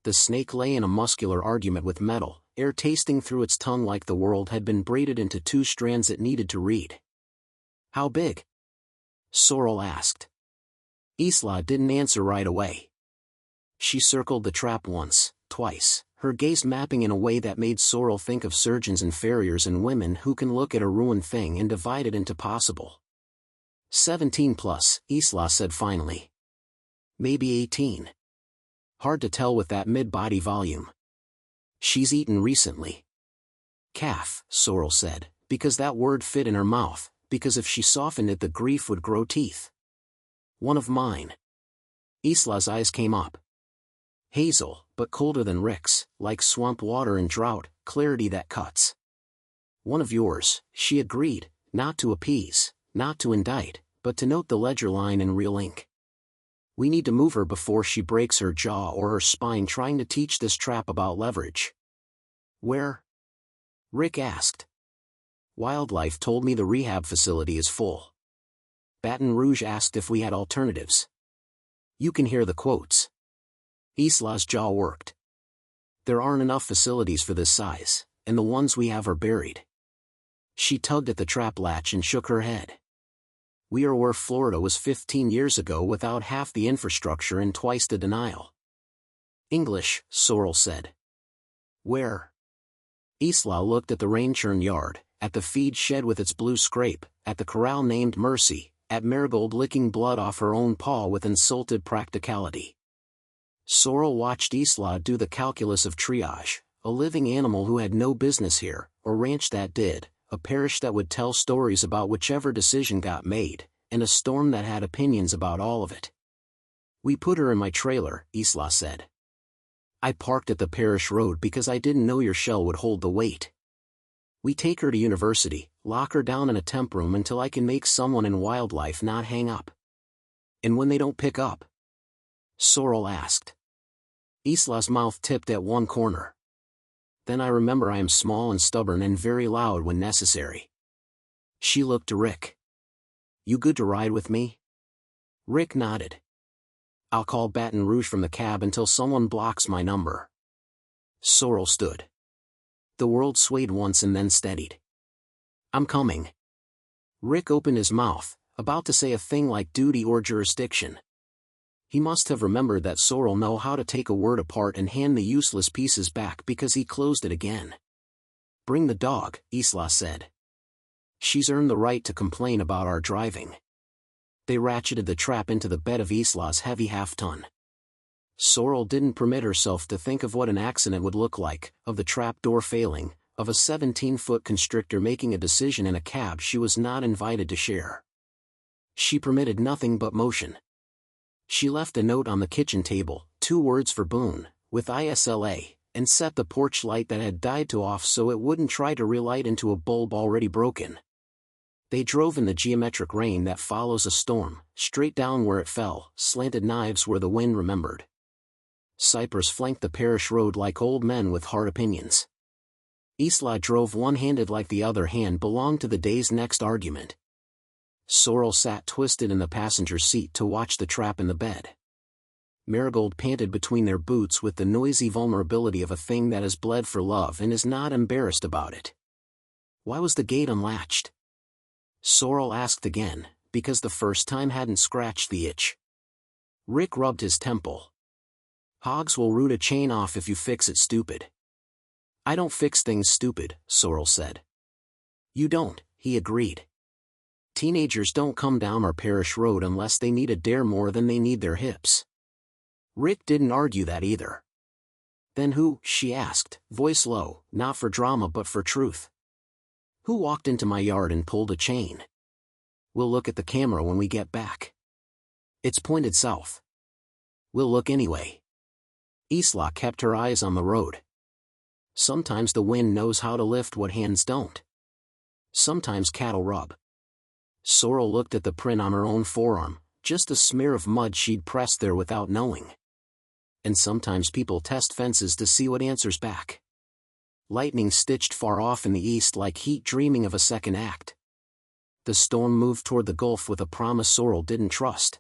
The snake lay in a muscular argument with metal, air tasting through its tongue like the world had been braided into two strands it needed to read. How big? Sorrel asked. Isla didn't answer right away. She circled the trap once, twice, her gaze mapping in a way that made Sorrel think of surgeons and farriers and women who can look at a ruined thing and divide it into possible. 17 plus, Isla said finally. Maybe 18. Hard to tell with that mid-body volume. She's eaten recently. Calf, Sorrel said, because that word fit in her mouth, because if she softened it the grief would grow teeth. One of mine. Isla's eyes came up. Hazel, but colder than Rick's, like swamp water in drought, clarity that cuts. One of yours, she agreed, not to appease, not to indict, but to note the ledger line in real ink. We need to move her before she breaks her jaw or her spine trying to teach this trap about leverage. Where? Rick asked. Wildlife told me the rehab facility is full. Baton Rouge asked if we had alternatives. You can hear the quotes. Isla's jaw worked. There aren't enough facilities for this size, and the ones we have are buried. She tugged at the trap latch and shook her head. We are where Florida was 15 years ago without half the infrastructure and twice the denial. English, Sorrel said. Where? Isla looked at the rain-churned yard, at the feed shed with its blue scrape, at the corral named Mercy, at Marigold licking blood off her own paw with insulted practicality. Sorrel watched Isla do the calculus of triage, a living animal who had no business here, a ranch that did, a parish that would tell stories about whichever decision got made, and a storm that had opinions about all of it. We put her in my trailer, Isla said. I parked at the parish road because I didn't know your shell would hold the weight. We take her to university, lock her down in a temp room until I can make someone in wildlife not hang up. And when they don't pick up? Sorrel asked. Isla's mouth tipped at one corner. Then I remember I am small and stubborn and very loud when necessary. She looked to Rick. You good to ride with me? Rick nodded. I'll call Baton Rouge from the cab until someone blocks my number. Sorrel stood. The world swayed once and then steadied. I'm coming. Rick opened his mouth, about to say a thing like duty or jurisdiction. He must have remembered that Sorrel know how to take a word apart and hand the useless pieces back because he closed it again. Bring the dog, Isla said. She's earned the right to complain about our driving. They ratcheted the trap into the bed of Isla's heavy half-ton. Sorrel didn't permit herself to think of what an accident would look like, of the trap door failing, of a 17-foot constrictor making a decision in a cab she was not invited to share. She permitted nothing but motion. She left a note on the kitchen table, 2 words for Boone, with ISLA, and set the porch light that had died to off so it wouldn't try to relight into a bulb already broken. They drove in the geometric rain that follows a storm, straight down where it fell, slanted knives where the wind remembered. Cypress flanked the parish road like old men with hard opinions. Isla drove one-handed like the other hand belonged to the day's next argument. Sorrel sat twisted in the passenger seat to watch the trap in the bed. Marigold panted between their boots with the noisy vulnerability of a thing that has bled for love and is not embarrassed about it. Why was the gate unlatched? Sorrel asked again, because the first time hadn't scratched the itch. Rick rubbed his temple. Hogs will root a chain off if you fix it, stupid. I don't fix things, stupid, Sorrel said. You don't, he agreed. Teenagers don't come down our parish road unless they need a dare more than they need their hips. Rick didn't argue that either. Then who, she asked, voice low, not for drama but for truth. Who walked into my yard and pulled a chain? We'll look at the camera when we get back. It's pointed south. We'll look anyway. Isla kept her eyes on the road. Sometimes the wind knows how to lift what hands don't. Sometimes cattle rub. Sorrel looked at the print on her own forearm, just a smear of mud she'd pressed there without knowing. And sometimes people test fences to see what answers back. Lightning stitched far off in the east like heat dreaming of a second act. The storm moved toward the gulf with a promise Sorrel didn't trust.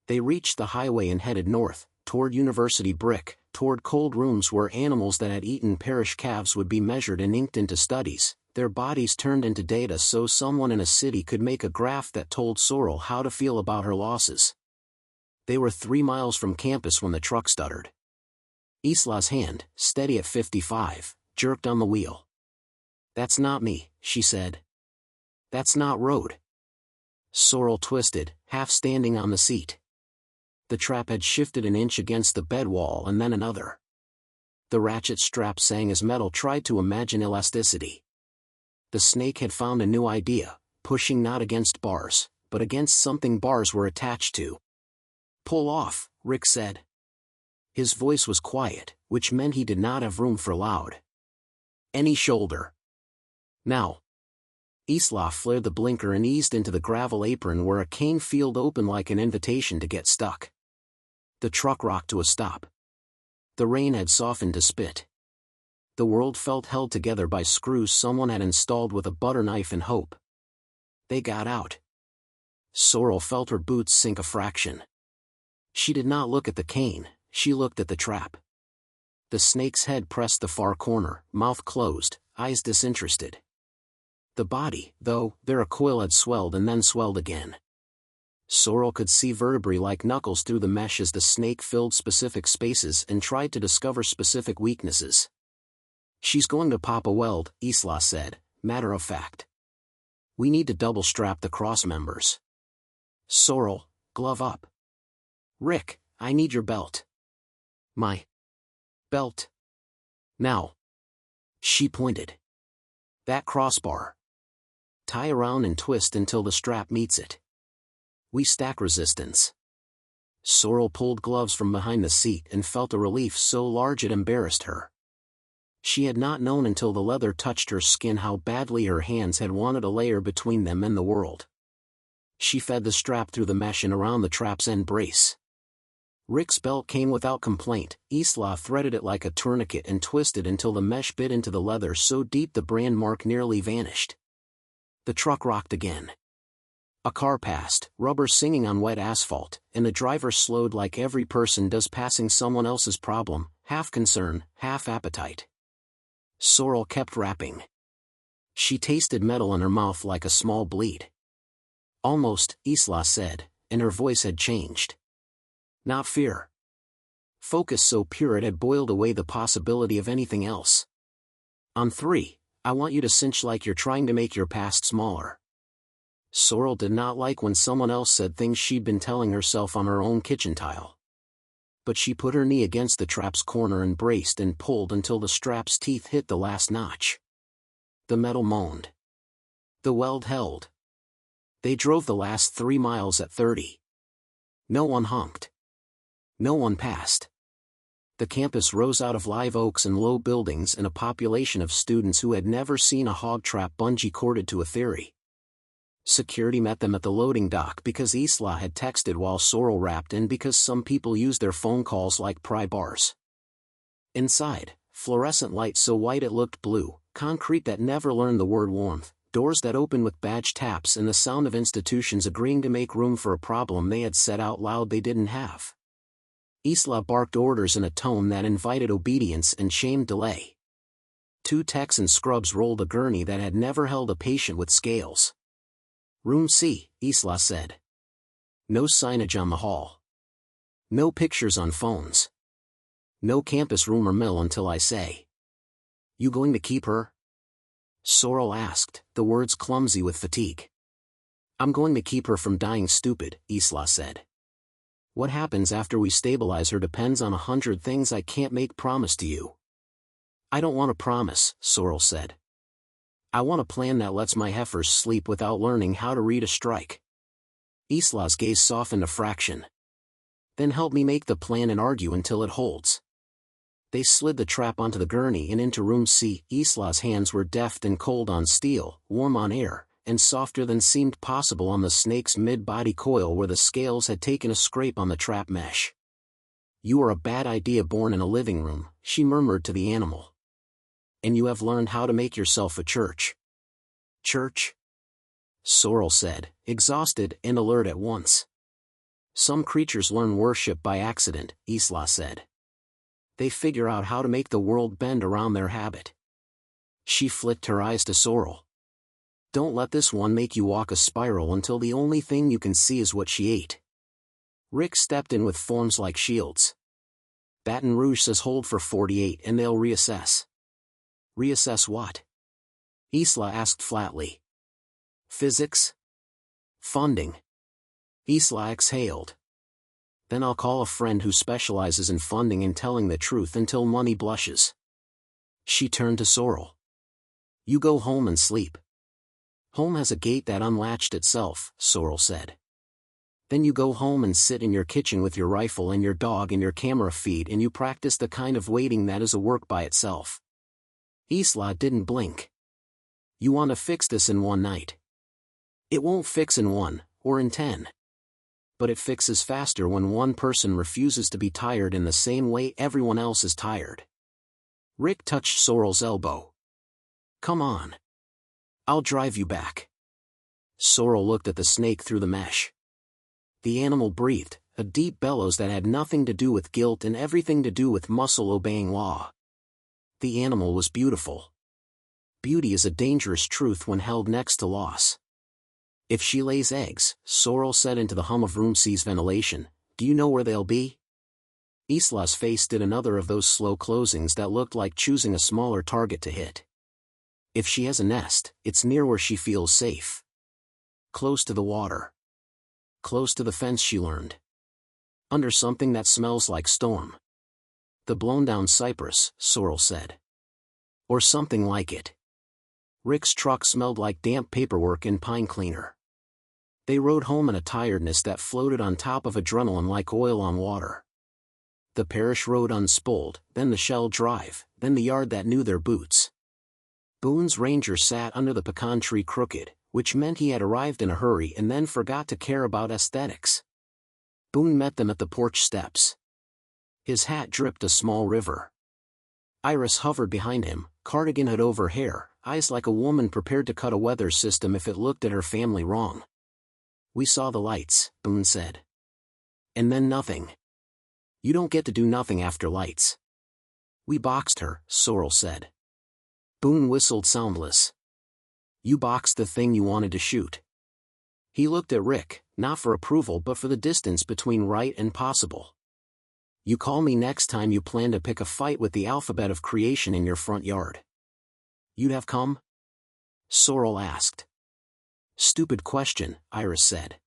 They reached the highway and headed north, toward University Brick, toward cold rooms where animals that had eaten parish calves would be measured and inked into studies, their bodies turned into data so someone in a city could make a graph that told Sorrel how to feel about her losses. They were 3 miles from campus when the truck stuttered. Isla's hand, steady at 55, jerked on the wheel. That's not me, she said. That's not road. Sorrel twisted, half standing on the seat. The trap had shifted an inch against the bed wall and then another. The ratchet strap sang as metal tried to imagine elasticity. The snake had found a new idea, pushing not against bars, but against something bars were attached to. Pull off, Rick said. His voice was quiet, which meant he did not have room for loud. Any shoulder. Now. Isla flared the blinker and eased into the gravel apron where a cane field opened like an invitation to get stuck. The truck rocked to a stop. The rain had softened to spit. The world felt held together by screws someone had installed with a butter knife and hope. They got out. Sorrel felt her boots sink a fraction. She did not look at the cane, she looked at the trap. The snake's head pressed the far corner, mouth closed, eyes disinterested. The body, though, their coil had swelled and then swelled again. Sorrel could see vertebrae like knuckles through the mesh as the snake filled specific spaces and tried to discover specific weaknesses. She's going to pop a weld, Isla said, matter of fact. We need to double strap the cross members. Sorrel, glove up. Rick, I need your belt. My belt. Now. She pointed. That crossbar. Tie around and twist until the strap meets it. We stack resistance. Sorrel pulled gloves from behind the seat and felt a relief so large it embarrassed her. She had not known until the leather touched her skin how badly her hands had wanted a layer between them and the world. She fed the strap through the mesh and around the trap's end brace. Rick's belt came without complaint. Isla threaded it like a tourniquet and twisted until the mesh bit into the leather so deep the brand mark nearly vanished. The truck rocked again. A car passed, rubber singing on wet asphalt, and the driver slowed like every person does passing someone else's problem, half concern, half appetite. Sorrel kept rapping. She tasted metal in her mouth like a small bleed. Almost, Isla said, and her voice had changed. Not fear. Focus so pure it had boiled away the possibility of anything else. On 3, I want you to cinch like you're trying to make your past smaller. Sorrel did not like when someone else said things she'd been telling herself on her own kitchen tile. But she put her knee against the trap's corner and braced and pulled until the strap's teeth hit the last notch. The metal moaned. The weld held. They drove the last 3 miles at 30. No one honked. No one passed. The campus rose out of live oaks and low buildings and a population of students who had never seen a hog trap bungee corded to a theory. Security met them at the loading dock because Isla had texted while Sorrel wrapped and because some people use their phone calls like pry bars. Inside, fluorescent light so white it looked blue, concrete that never learned the word warmth, doors that open with badge taps and the sound of institutions agreeing to make room for a problem they had said out loud they didn't have. Isla barked orders in a tone that invited obedience and shamed delay. 2 techs in scrubs rolled a gurney that had never held a patient with scales. Room C, Isla said. No signage on the hall. No pictures on phones. No campus rumor mill until I say. You going to keep her? Sorrel asked, the words clumsy with fatigue. I'm going to keep her from dying stupid, Isla said. What happens after we stabilize her depends on 100 things I can't make promise to you. I don't want a promise, Sorrel said. I want a plan that lets my heifers sleep without learning how to read a strike. Isla's gaze softened a fraction. Then help me make the plan and argue until it holds. They slid the trap onto the gurney and into room C. Isla's hands were deft and cold on steel, warm on air, and softer than seemed possible on the snake's mid-body coil where the scales had taken a scrape on the trap mesh. You are a bad idea born in a living room, she murmured to the animal. And you have learned how to make yourself a church. Church? Sorrel said, exhausted and alert at once. Some creatures learn worship by accident, Isla said. They figure out how to make the world bend around their habit. She flicked her eyes to Sorrel. Don't let this one make you walk a spiral until the only thing you can see is what she ate. Rick stepped in with forms like shields. Baton Rouge says hold for 48 and they'll reassess. Reassess what? Isla asked flatly. Physics? Funding. Isla exhaled. Then I'll call a friend who specializes in funding and telling the truth until money blushes. She turned to Sorrel. You go home and sleep. Home has a gate that unlatched itself, Sorrel said. Then you go home and sit in your kitchen with your rifle and your dog and your camera feed and you practice the kind of waiting that is a work by itself. Isla didn't blink. You want to fix this in one night. It won't fix in 1, or in 10. But it fixes faster when one person refuses to be tired in the same way everyone else is tired. Rick touched Sorrel's elbow. Come on. I'll drive you back. Sorrel looked at the snake through the mesh. The animal breathed, a deep bellows that had nothing to do with guilt and everything to do with muscle obeying law. The animal was beautiful. Beauty is a dangerous truth when held next to loss. If she lays eggs, Sorrel said into the hum of room C's ventilation, do you know where they'll be? Isla's face did another of those slow closings that looked like choosing a smaller target to hit. If she has a nest, it's near where she feels safe. Close to the water. Close to the fence, she learned. Under something that smells like storm. The blown-down cypress, Sorrel said. Or something like it. Rick's truck smelled like damp paperwork and pine cleaner. They rode home in a tiredness that floated on top of adrenaline like oil on water. The parish road unspooled, then the Shell Drive, then the yard that knew their boots. Boone's Ranger sat under the pecan tree crooked, which meant he had arrived in a hurry and then forgot to care about aesthetics. Boone met them at the porch steps. His hat dripped a small river. Iris hovered behind him, cardigan hood over hair, eyes like a woman prepared to cut a weather system if it looked at her family wrong. We saw the lights, Boone said. And then nothing. You don't get to do nothing after lights. We boxed her, Sorrel said. Boone whistled soundless. You boxed the thing you wanted to shoot. He looked at Rick, not for approval but for the distance between right and possible. You call me next time you plan to pick a fight with the alphabet of creation in your front yard. You'd have come? Sorrel asked. Stupid question, Iris said.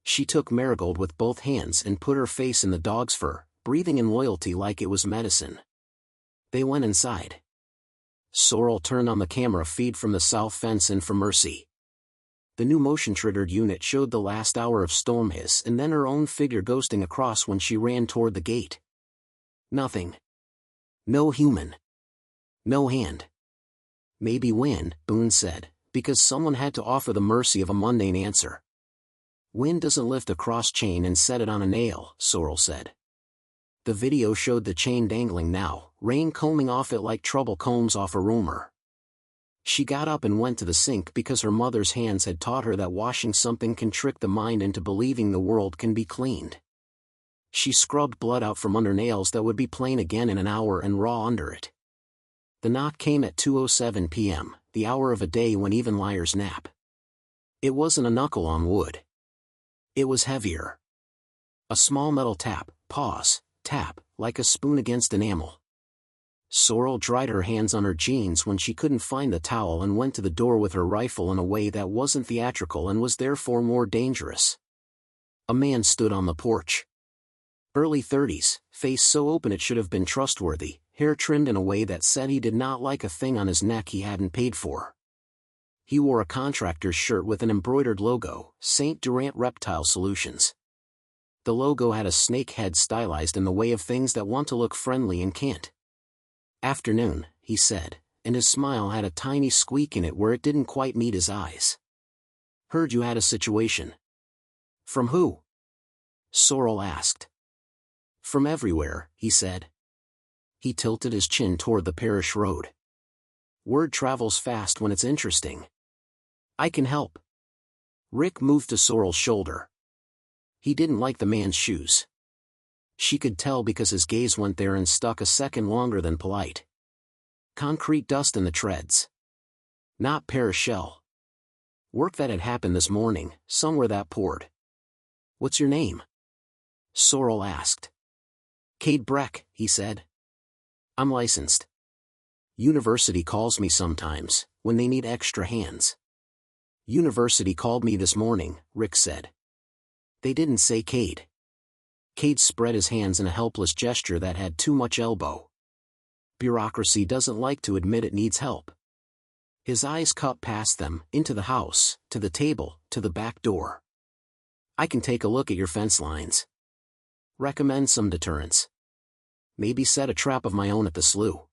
She took Marigold with both hands and put her face in the dog's fur, breathing in loyalty like it was medicine. They went inside. Sorrel turned on the camera feed from the south fence and for Mercy. The new motion-triggered unit showed the last hour of storm hiss and then her own figure ghosting across when she ran toward the gate. Nothing. No human. No hand. Maybe wind, Boone said, Because someone had to offer the mercy of a mundane answer. Wind doesn't lift a cross chain and set it on a nail, Sorrel said. The video showed the chain dangling now, rain combing off it like trouble combs off a rumor. She got up and went to the sink because her mother's hands had taught her that washing something can trick the mind into believing the world can be cleaned. She scrubbed blood out from under nails that would be plain again in an hour and raw under it. The knock came at 2:07 p.m., the hour of a day when even liars nap. It wasn't a knuckle on wood. It was heavier. A small metal tap, pause, tap, like a spoon against enamel. Sorrel dried her hands on her jeans when she couldn't find the towel and went to the door with her rifle in a way that wasn't theatrical and was therefore more dangerous. A man stood on the porch. Early 30s, face so open it should have been trustworthy, hair trimmed in a way that said he did not like a thing on his neck he hadn't paid for. He wore a contractor's shirt with an embroidered logo, St. Durant Reptile Solutions. The logo had a snake head stylized in the way of things that want to look friendly and can't. "Afternoon," he said, and his smile had a tiny squeak in it where it didn't quite meet his eyes. "Heard you had a situation." "From who?" Sorrel asked. "From everywhere," he said. He tilted his chin toward the parish road. "Word travels fast when it's interesting. I can help." Rick moved to Sorrel's shoulder. He didn't like the man's shoes. She could tell because his gaze went there and stuck a second longer than polite. Concrete dust in the treads. Not parashell. Work that had happened this morning, somewhere that poured. "What's your name?" Sorrel asked. "Cade Breck," he said. "I'm licensed. University calls me sometimes, when they need extra hands." "University called me this morning," Rick said. "They didn't say Cade." Cade spread his hands in a helpless gesture that had too much elbow. Bureaucracy doesn't like to admit it needs help. His eyes cut past them, into the house, to the table, to the back door. "I can take a look at your fence lines. Recommend some deterrence. Maybe set a trap of my own at the slough.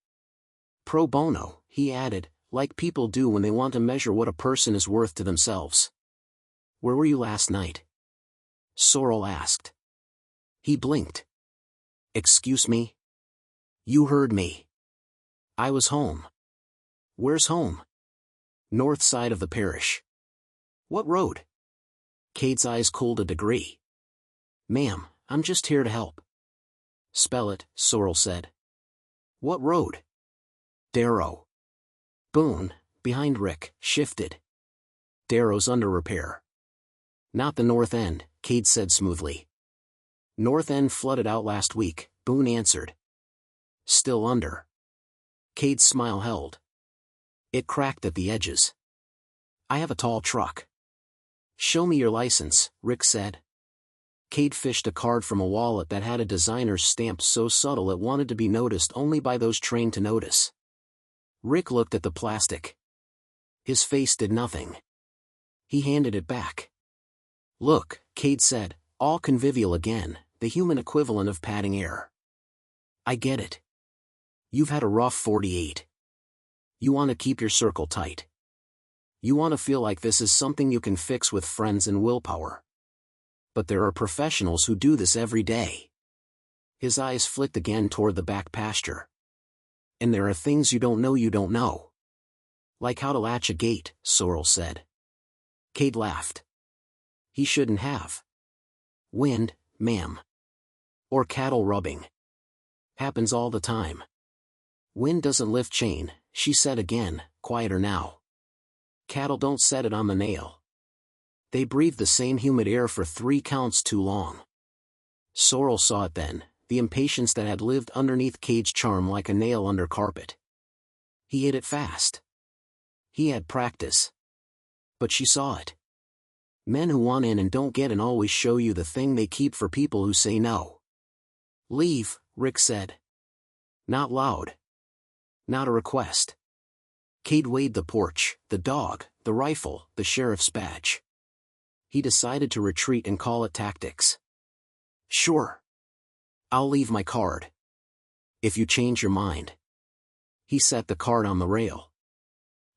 Pro bono," he added, like people do when they want to measure what a person is worth to themselves. "Where were you last night?" Sorrel asked. He blinked. "Excuse me?" "You heard me. I was home." "Where's home?" "North side of the parish." "What road?" Cade's eyes cooled a degree. "Ma'am, I'm just here to help." "Spell it," Sorrel said. "What road?" "Darrow." Boone, behind Rick, shifted. "Darrow's under repair." "Not the north end," Cade said smoothly. "North end flooded out last week," Boone answered. "Still under." Cade's smile held. It cracked at the edges. "I have a tall truck." "Show me your license," Rick said. Cade fished a card from a wallet that had a designer's stamp so subtle it wanted to be noticed only by those trained to notice. Rick looked at the plastic. His face did nothing. He handed it back. "Look," Cade said, all convivial again, the human equivalent of patting air. "I get it. You've had a rough 48. You want to keep your circle tight. You want to feel like this is something you can fix with friends and willpower. But there are professionals who do this every day." His eyes flicked again toward the back pasture. "And there are things you don't know. Like how to latch a gate," Sorrel said. Cade laughed. He shouldn't have. "Wind, ma'am. Or cattle rubbing. Happens all the time." "Wind doesn't lift chain," she said again, quieter now. "Cattle don't set it on the nail. They breathe the same humid air for 3 counts too long." Sorrel saw it then, the impatience that had lived underneath Cade's charm like a nail under carpet. He hit it fast. He had practice. But she saw it. Men who want in and don't get in always show you the thing they keep for people who say no. "Leave," Rick said. Not loud. Not a request. Cade weighed the porch, the dog, the rifle, the sheriff's badge. He decided to retreat and call it tactics. "Sure. I'll leave my card. If you change your mind." He set the card on the rail.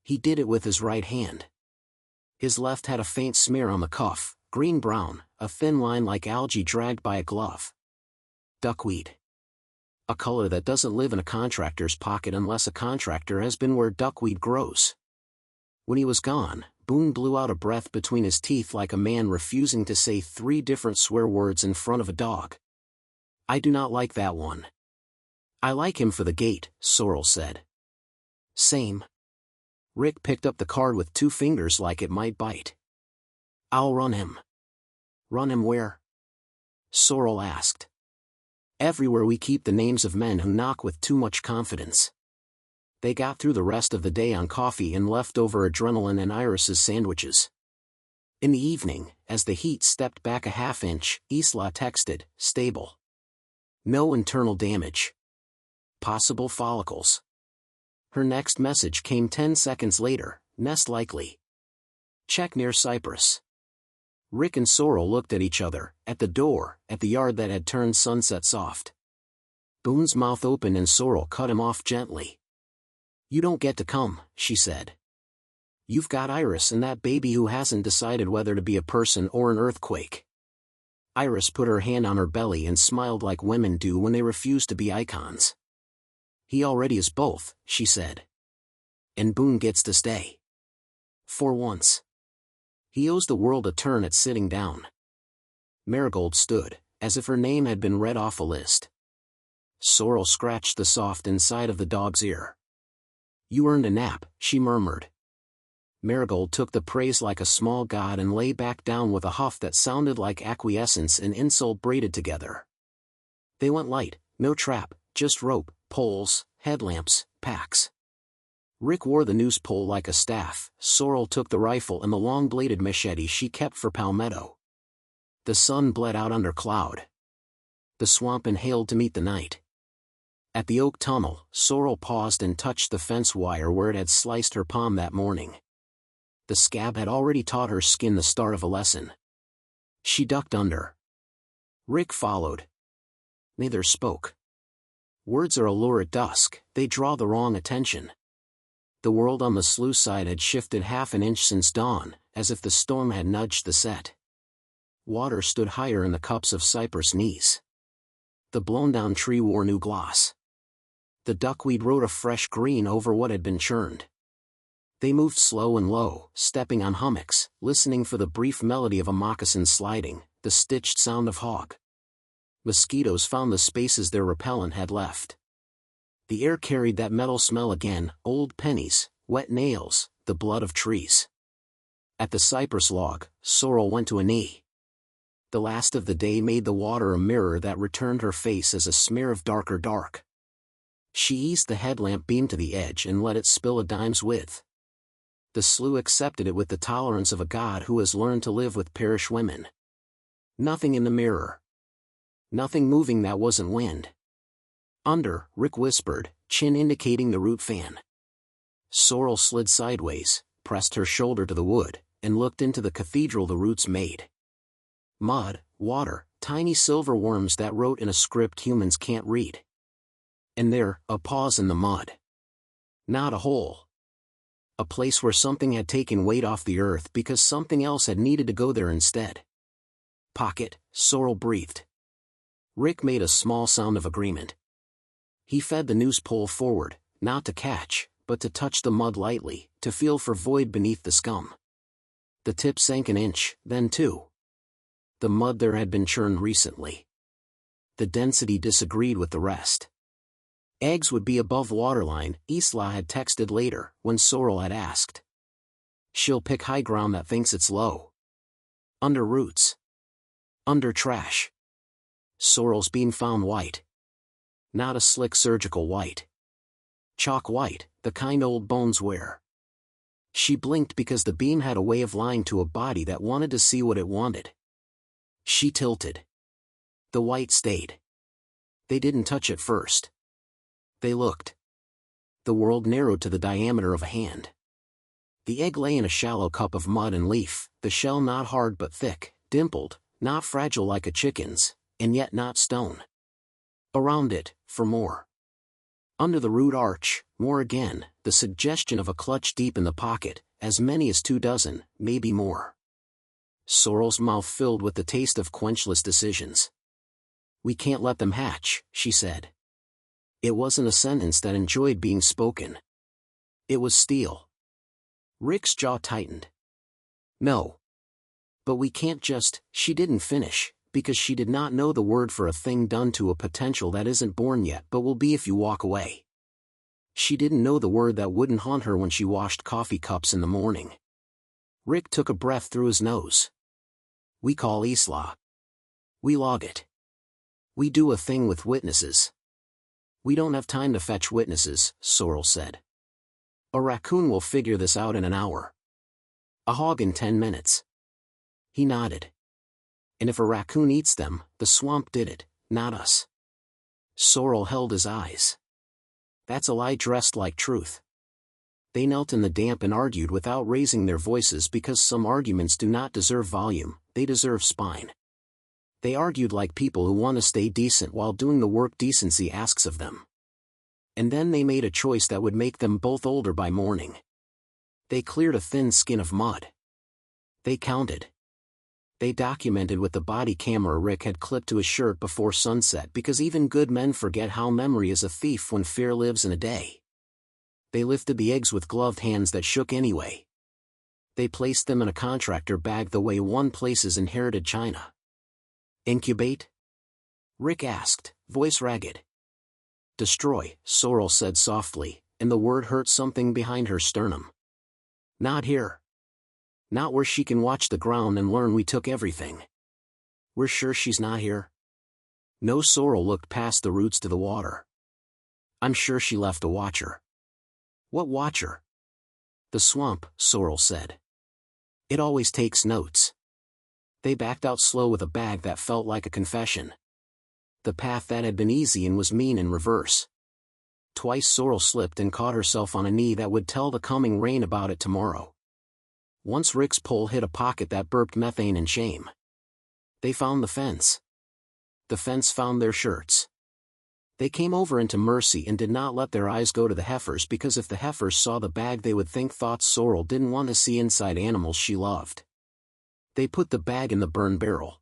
He did it with his right hand. His left had a faint smear on the cuff, green-brown, a thin line like algae dragged by a glove. Duckweed. A color that doesn't live in a contractor's pocket unless a contractor has been where duckweed grows. When he was gone, Boone blew out a breath between his teeth like a man refusing to say 3 different swear words in front of a dog. I do not like that one. I like him for the gait, Sorrel said. Same. Rick picked up the card with 2 fingers like it might bite. I'll run him. Run him where? Sorrel asked. Everywhere we keep the names of men who knock with too much confidence. They got through the rest of the day on coffee and leftover adrenaline and Iris's sandwiches. In the evening, as the heat stepped back a half-inch, Isla texted, stable. No internal damage. Possible follicles. Her next message came 10 seconds later, nest likely. Check near Cypress. Rick and Sorrel looked at each other, at the door, at the yard that had turned sunset soft. Boone's mouth opened and Sorrel cut him off gently. You don't get to come, she said. You've got Iris and that baby who hasn't decided whether to be a person or an earthquake. Iris put her hand on her belly and smiled like women do when they refuse to be icons. He already is both, she said. And Boone gets to stay. For once. He owes the world a turn at sitting down. Marigold stood, as if her name had been read off a list. Sorrel scratched the soft inside of the dog's ear. You earned a nap, she murmured. Marigold took the praise like a small god and lay back down with a huff that sounded like acquiescence and insult braided together. They went light, no trap, just rope, poles, headlamps, packs. Rick wore the noose pole like a staff, Sorrel took the rifle and the long-bladed machete she kept for Palmetto. The sun bled out under cloud. The swamp inhaled to meet the night. At the oak tunnel, Sorrel paused and touched the fence wire where it had sliced her palm that morning. The scab had already taught her skin the start of a lesson. She ducked under. Rick followed. Neither spoke. Words are a lure at dusk, they draw the wrong attention. The world on the sluice side had shifted half an inch since dawn, as if the storm had nudged the set. Water stood higher in the cups of cypress knees. The blown-down tree wore new gloss. The duckweed rode a fresh green over what had been churned. They moved slow and low, stepping on hummocks, listening for the brief melody of a moccasin sliding, the stitched sound of hog. Mosquitoes found the spaces their repellent had left. The air carried that metal smell again, old pennies, wet nails, the blood of trees. At the cypress log, Sorrel went to a knee. The last of the day made the water a mirror that returned her face as a smear of darker dark. She eased the headlamp beam to the edge and let it spill a dime's width. The slough accepted it with the tolerance of a god who has learned to live with parish women. Nothing in the mirror. Nothing moving that wasn't wind. Under, Rick whispered, chin indicating the root fan. Sorrel slid sideways, pressed her shoulder to the wood, and looked into the cathedral the roots made. Mud, water, tiny silver worms that wrote in a script humans can't read. And there, a pause in the mud. Not a hole. A place where something had taken weight off the earth because something else had needed to go there instead. Pocket, Sorrel breathed. Rick made a small sound of agreement. He fed the noose pole forward, not to catch, but to touch the mud lightly, to feel for void beneath the scum. The tip sank an inch, then 2. The mud there had been churned recently. The density disagreed with the rest. Eggs would be above waterline, Isla had texted later, when Sorrel had asked. She'll pick high ground that thinks it's low. Under roots. Under trash. Sorrel's beam found white. Not a slick surgical white. Chalk white, the kind old bones wear. She blinked because the beam had a way of lying to a body that wanted to see what it wanted. She tilted. The white stayed. They didn't touch it first. They looked. The world narrowed to the diameter of a hand. The egg lay in a shallow cup of mud and leaf, the shell not hard but thick, dimpled, not fragile like a chicken's, and yet not stone. Around it, for more. Under the root arch, more again, the suggestion of a clutch deep in the pocket, as many as 24, maybe more. Sorrel's mouth filled with the taste of quenchless decisions. We can't let them hatch, she said. It wasn't a sentence that enjoyed being spoken. It was steel. Rick's jaw tightened. No. But we can't just, she didn't finish, because she did not know the word for a thing done to a potential that isn't born yet but will be if you walk away. She didn't know the word that wouldn't haunt her when she washed coffee cups in the morning. Rick took a breath through his nose. We call Isla. We log it. We do a thing with witnesses. We don't have time to fetch witnesses, Sorrel said. A raccoon will figure this out in an hour. A hog in 10 minutes. He nodded. And if a raccoon eats them, the swamp did it, not us. Sorrel held his eyes. That's a lie dressed like truth. They knelt in the damp and argued without raising their voices because some arguments do not deserve volume, they deserve spine. They argued like people who want to stay decent while doing the work decency asks of them. And then they made a choice that would make them both older by morning. They cleared a thin skin of mud. They counted. They documented with the body camera Rick had clipped to his shirt before sunset because even good men forget how memory is a thief when fear lives in a day. They lifted the eggs with gloved hands that shook anyway. They placed them in a contractor bag the way one places inherited china. Incubate? Rick asked, voice ragged. Destroy, Sorrel said softly, and the word hurt something behind her sternum. Not here. Not where she can watch the ground and learn we took everything. We're sure she's not here? No. Sorrel looked past the roots to the water. I'm sure she left a watcher. What watcher? The swamp, Sorrel said. It always takes notes. They backed out slow with a bag that felt like a confession. The path that had been easy and was mean in reverse. Twice Sorrel slipped and caught herself on a knee that would tell the coming rain about it tomorrow. Once Rick's pole hit a pocket that burped methane and shame. They found the fence. The fence found their shirts. They came over into mercy and did not let their eyes go to the heifers because if the heifers saw the bag they would think thoughts Sorrel didn't want to see inside animals she loved. They put the bag in the burn barrel.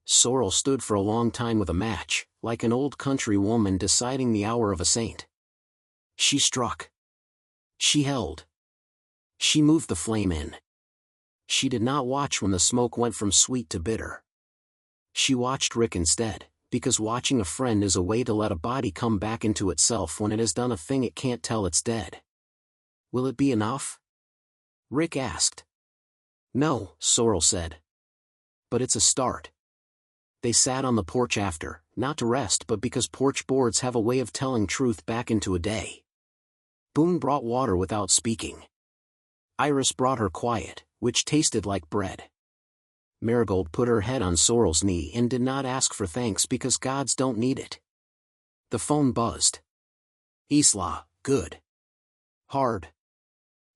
Sorrel stood for a long time with a match, like an old country woman deciding the hour of a saint. She struck. She held. She moved the flame in. She did not watch when the smoke went from sweet to bitter. She watched Rick instead, because watching a friend is a way to let a body come back into itself when it has done a thing it can't tell it's dead. Will it be enough? Rick asked. No, Sorrel said. But it's a start. They sat on the porch after, not to rest but because porch boards have a way of telling truth back into a day. Boone brought water without speaking. Iris brought her quiet, which tasted like bread. Marigold put her head on Sorrel's knee and did not ask for thanks because gods don't need it. The phone buzzed. Isla, good. Hard.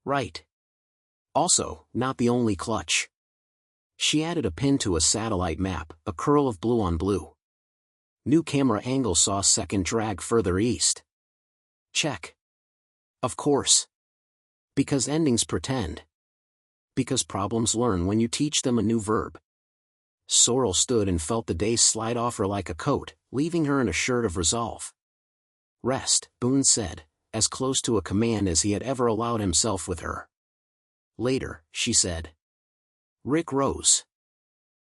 Right. Also, not the only clutch. She added a pin to a satellite map, a curl of blue on blue. New camera angle saw second drag further east. Check. Of course. Because endings pretend. Because problems learn when you teach them a new verb. Sorrel stood and felt the day slide off her like a coat, leaving her in a shirt of resolve. Rest, Boone said, as close to a command as he had ever allowed himself with her. Later, she said. Rick rose.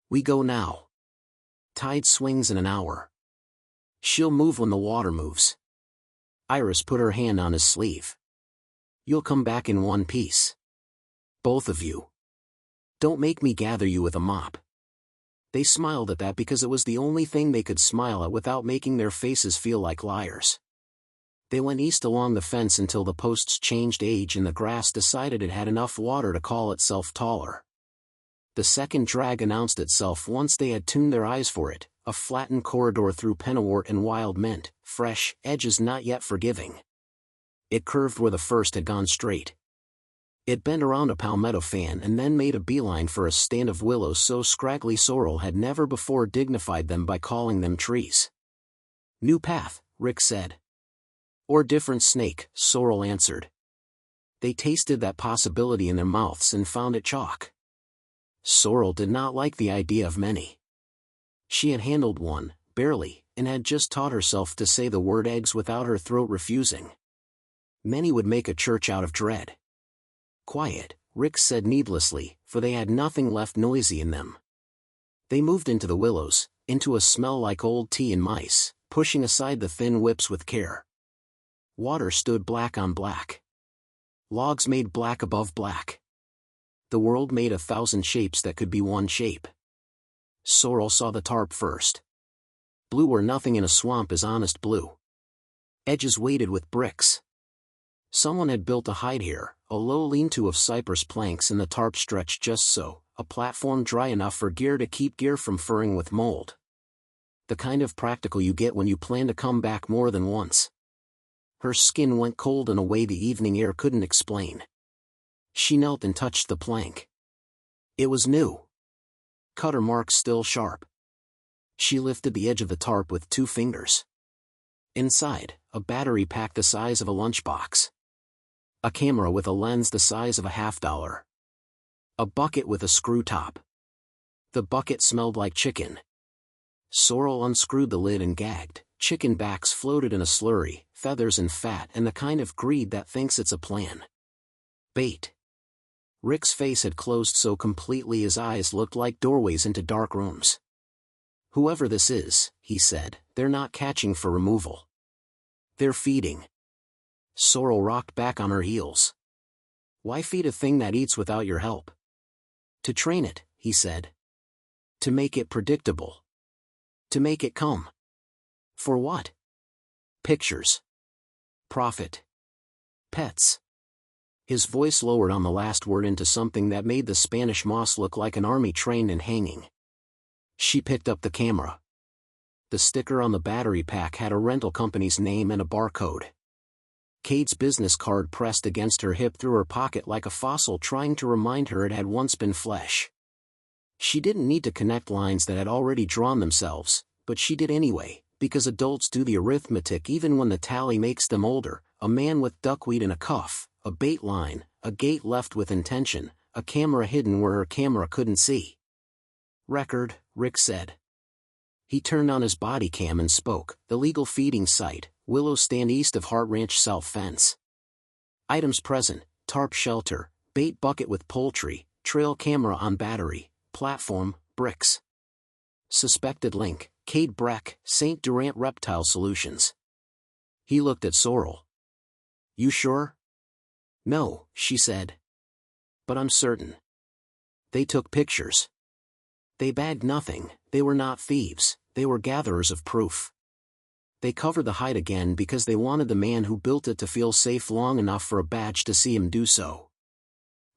We go now. Tide swings in an hour. She'll move when the water moves. Iris put her hand on his sleeve. You'll come back in one piece. Both of you. Don't make me gather you with a mop. They smiled at that because it was the only thing they could smile at without making their faces feel like liars. They went east along the fence until the posts changed age and the grass decided it had enough water to call itself taller. The second drag announced itself once they had tuned their eyes for it, a flattened corridor through pennywort and wild mint, fresh, edges not yet forgiving. It curved where the first had gone straight. It bent around a palmetto fan and then made a beeline for a stand of willows so scraggly Sorrel had never before dignified them by calling them trees. New path, Rick said. Or different snake, Sorrel answered. They tasted that possibility in their mouths and found it chalk. Sorrel did not like the idea of many. She had handled one, barely, and had just taught herself to say the word eggs without her throat refusing. Many would make a church out of dread. Quiet, Rick said needlessly, for they had nothing left noisy in them. They moved into the willows, into a smell like old tea and mice, pushing aside the thin whips with care. Water stood black on black. Logs made black above black. The world made 1,000 shapes that could be one shape. Sorrel saw the tarp first. Blue where nothing in a swamp is honest blue. Edges weighted with bricks. Someone had built a hide here, a low lean-to of cypress planks, and the tarp stretched just so, a platform dry enough for gear to keep gear from furring with mold. The kind of practical you get when you plan to come back more than once. Her skin went cold in a way the evening air couldn't explain. She knelt and touched the plank. It was new. Cutter marks still sharp. She lifted the edge of the tarp with 2 fingers. Inside, a battery pack the size of a lunchbox. A camera with a lens the size of a $50. A bucket with a screw top. The bucket smelled like chicken. Sorrel unscrewed the lid and gagged. Chicken backs floated in a slurry, feathers and fat, and the kind of greed that thinks it's a plan. Bait. Rick's face had closed so completely his eyes looked like doorways into dark rooms. Whoever this is, he said, they're not catching for removal. They're feeding. Sorrel rocked back on her heels. Why feed a thing that eats without your help? To train it, he said. To make it predictable. To make it come. For what? Pictures. Profit. Pets. His voice lowered on the last word into something that made the Spanish moss look like an army trained and hanging. She picked up the camera. The sticker on the battery pack had a rental company's name and a barcode. Cade's business card pressed against her hip through her pocket like a fossil trying to remind her it had once been flesh. She didn't need to connect lines that had already drawn themselves, but she did anyway, because adults do the arithmetic even when the tally makes them older. A man with duckweed in a cuff, a bait line, a gate left with intention, a camera hidden where her camera couldn't see. Record, Rick said. He turned on his body cam and spoke. The legal feeding site, Willow Stand east of Hart Ranch south fence. Items present, tarp shelter, bait bucket with poultry, trail camera on battery, platform, bricks. Suspected link, Cade Breck, St. Durant Reptile Solutions. He looked at Sorrel. You sure? No, she said. But I'm certain. They took pictures. They bagged nothing. They were not thieves, they were gatherers of proof. They covered the hide again because they wanted the man who built it to feel safe long enough for a badge to see him do so.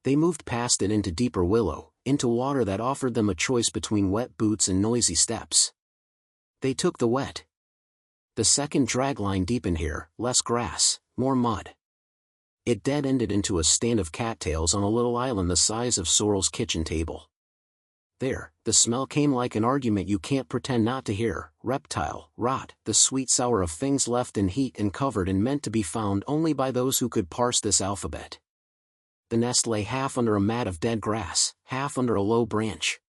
They moved past it into deeper willow, into water that offered them a choice between wet boots and noisy steps. They took the wet. The second dragline deepened here, less grass, more mud. It dead-ended into a stand of cattails on a little island the size of Sorrel's kitchen table. There, the smell came like an argument you can't pretend not to hear. Reptile, rot, the sweet sour of things left in heat and covered and meant to be found only by those who could parse this alphabet. The nest lay half under a mat of dead grass, half under a low branch.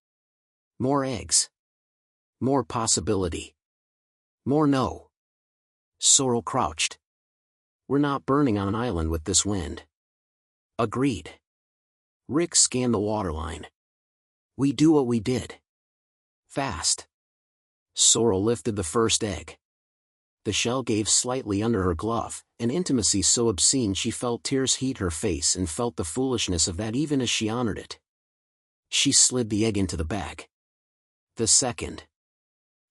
More eggs. More possibility. More no. Sorrel crouched. We're not burning on an island with this wind. Agreed. Rick scanned the waterline. We do what we did. Fast. Sorrel lifted the first egg. The shell gave slightly under her glove, an intimacy so obscene she felt tears heat her face and felt the foolishness of that even as she honored it. She slid the egg into the bag. The second.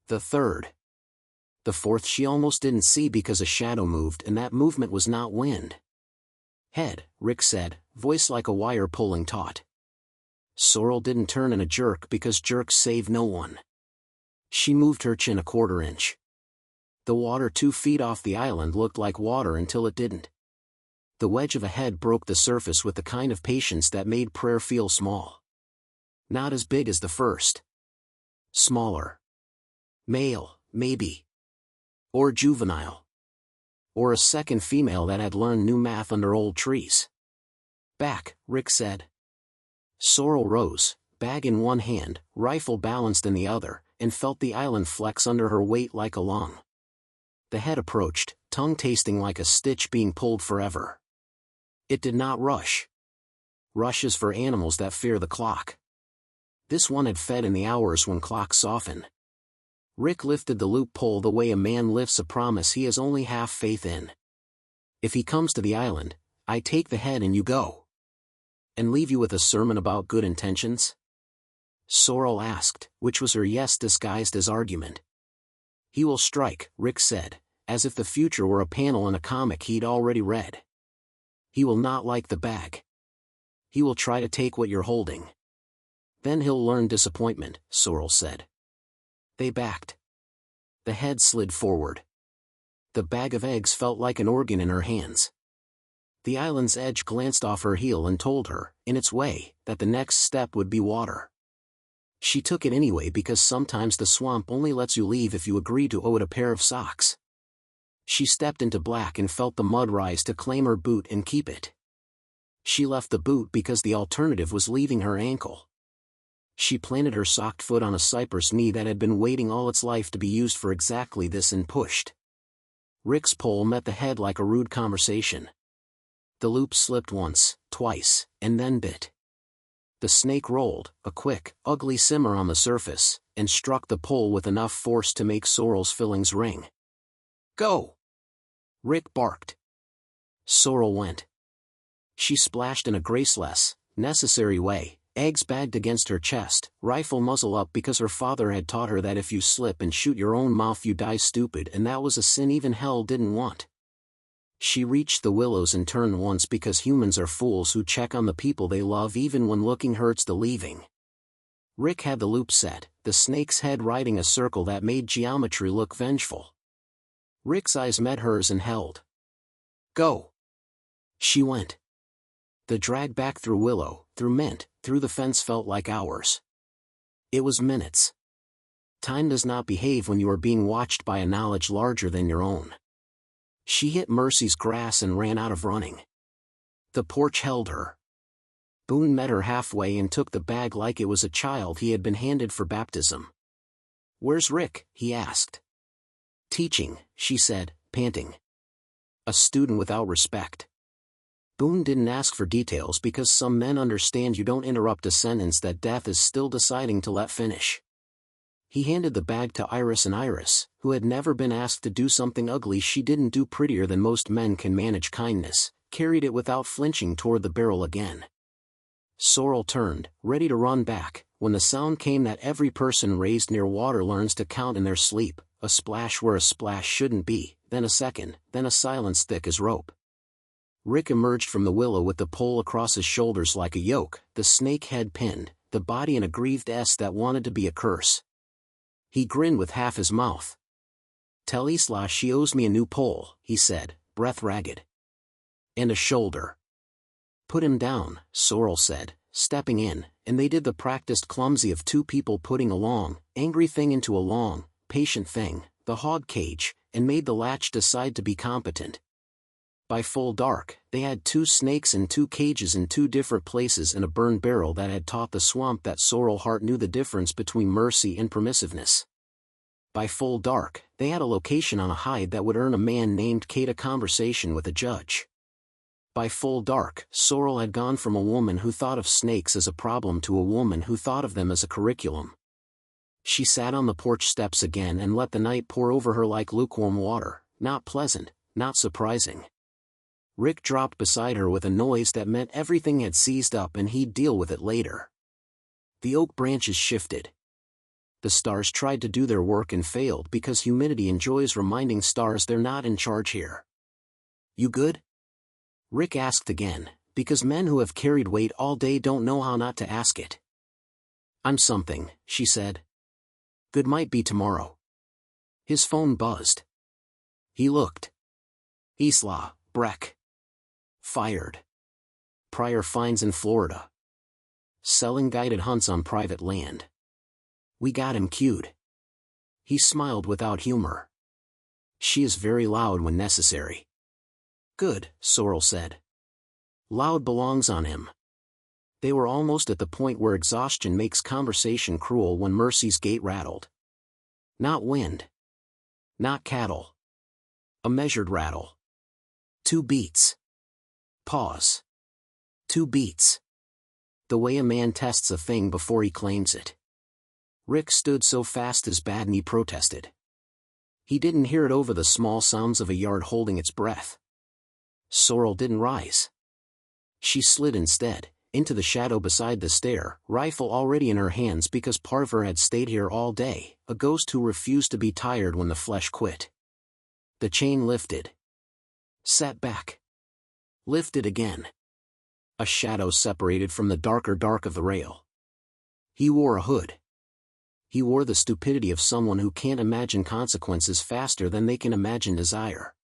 The third. The fourth she almost didn't see because a shadow moved, and that movement was not wind. Head, Rick said, voice like a wire pulling taut. Sorrel didn't turn in a jerk because jerks save no one. She moved her chin a quarter inch. The water 2 feet off the island looked like water until it didn't. The wedge of a head broke the surface with the kind of patience that made prayer feel small. Not as big as the first. Smaller. Male, maybe. Or juvenile. Or a second female that had learned new math under old trees. Back, Rick said. Sorrel rose, bag in one hand, rifle balanced in the other, and felt the island flex under her weight like a lung. The head approached, tongue tasting like a stitch being pulled forever. It did not rush. Rush is for animals that fear the clock. This one had fed in the hours when clocks soften. Rick lifted the loop pole the way a man lifts a promise he has only half faith in. If he comes to the island, I take the head and you go. And leave you with a sermon about good intentions? Sorrel asked, which was her yes disguised as argument. He will strike, Rick said, as if the future were a panel in a comic he'd already read. He will not like the bag. He will try to take what you're holding. Then he'll learn disappointment, Sorrel said. They backed. The head slid forward. The bag of eggs felt like an organ in her hands. The island's edge glanced off her heel and told her, in its way, that the next step would be water. She took it anyway because sometimes the swamp only lets you leave if you agree to owe it a pair of socks. She stepped into black and felt the mud rise to claim her boot and keep it. She left the boot because the alternative was leaving her ankle. She planted her socked foot on a cypress knee that had been waiting all its life to be used for exactly this and pushed. Rick's pole met the head like a rude conversation. The loop slipped once, twice, and then bit. The snake rolled, a quick, ugly simmer on the surface, and struck the pole with enough force to make Sorrel's fillings ring. Go! Rick barked. Sorrel went. She splashed in a graceless, necessary way, eggs bagged against her chest, rifle muzzle up because her father had taught her that if you slip and shoot your own mouth you die stupid, and that was a sin even hell didn't want. She reached the willows and turned once because humans are fools who check on the people they love even when looking hurts the leaving. Rick had the loop set, the snake's head riding a circle that made geometry look vengeful. Rick's eyes met hers and held. Go! She went. The drag back through willow, through mint, through the fence felt like hours. It was minutes. Time does not behave when you are being watched by a knowledge larger than your own. She hit Mercy's grass and ran out of running. The porch held her. Boone met her halfway and took the bag like it was a child he had been handed for baptism. Where's Rick? He asked. Teaching, she said, panting. A student without respect. Boone didn't ask for details because some men understand you don't interrupt a sentence that death is still deciding to let finish. He handed the bag to Iris, and Iris, who had never been asked to do something ugly she didn't do prettier than most men can manage kindness, carried it without flinching toward the barrel again. Sorrel turned, ready to run back, when the sound came that every person raised near water learns to count in their sleep, a splash where a splash shouldn't be, then a second, then a silence thick as rope. Rick emerged from the willow with the pole across his shoulders like a yoke, the snake head pinned, the body an aggrieved S that wanted to be a curse. He grinned with half his mouth. Tell Isla she owes me a new pole, he said, breath ragged. And a shoulder. Put him down, Sorrel said, stepping in, and they did the practiced clumsy of two people putting a long, angry thing into a long, patient thing, the hog cage, and made the latch decide to be competent. By full dark, they had two snakes in two cages in two different places and a burned barrel that had taught the swamp that Sorrel Heart knew the difference between mercy and permissiveness. By full dark, they had a location on a hide that would earn a man named Kate a conversation with a judge. By full dark, Sorrel had gone from a woman who thought of snakes as a problem to a woman who thought of them as a curriculum. She sat on the porch steps again and let the night pour over her like lukewarm water, not pleasant, not surprising. Rick dropped beside her with a noise that meant everything had seized up and he'd deal with it later. The oak branches shifted. The stars tried to do their work and failed because humidity enjoys reminding stars they're not in charge here. You good? Rick asked again, because men who have carried weight all day don't know how not to ask it. I'm something, she said. Good might be tomorrow. His phone buzzed. He looked. Isla, Breck. Fired. Prior fines in Florida. Selling guided hunts on private land. We got him cued. He smiled without humor. She is very loud when necessary. Good, Sorrel said. Loud belongs on him. They were almost at the point where exhaustion makes conversation cruel when Mercy's gate rattled. Not wind. Not cattle. A measured rattle. 2 beats. Pause. 2 beats. The way a man tests a thing before he claims it. Rick stood so fast his bad knee protested. He didn't hear it over the small sounds of a yard holding its breath. Sorrel didn't rise. She slid instead, into the shadow beside the stair, rifle already in her hands because part of her had stayed here all day, a ghost who refused to be tired when the flesh quit. The chain lifted. Sat back. Lifted again. A shadow separated from the darker dark of the rail. He wore a hood. He wore the stupidity of someone who can't imagine consequences faster than they can imagine desire.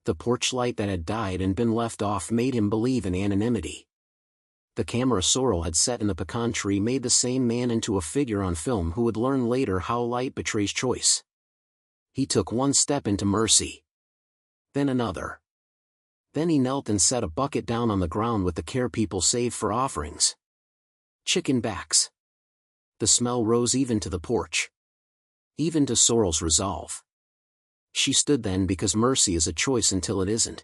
The porch light that had died and been left off made him believe in anonymity. The camera Sorrel had set in the pecan tree made the same man into a figure on film who would learn later how light betrays choice. He took one step into Mercy. Then another. Then he knelt and set a bucket down on the ground with the care people saved for offerings. Chicken backs. The smell rose even to the porch. Even to Sorrel's resolve. She stood then because mercy is a choice until it isn't.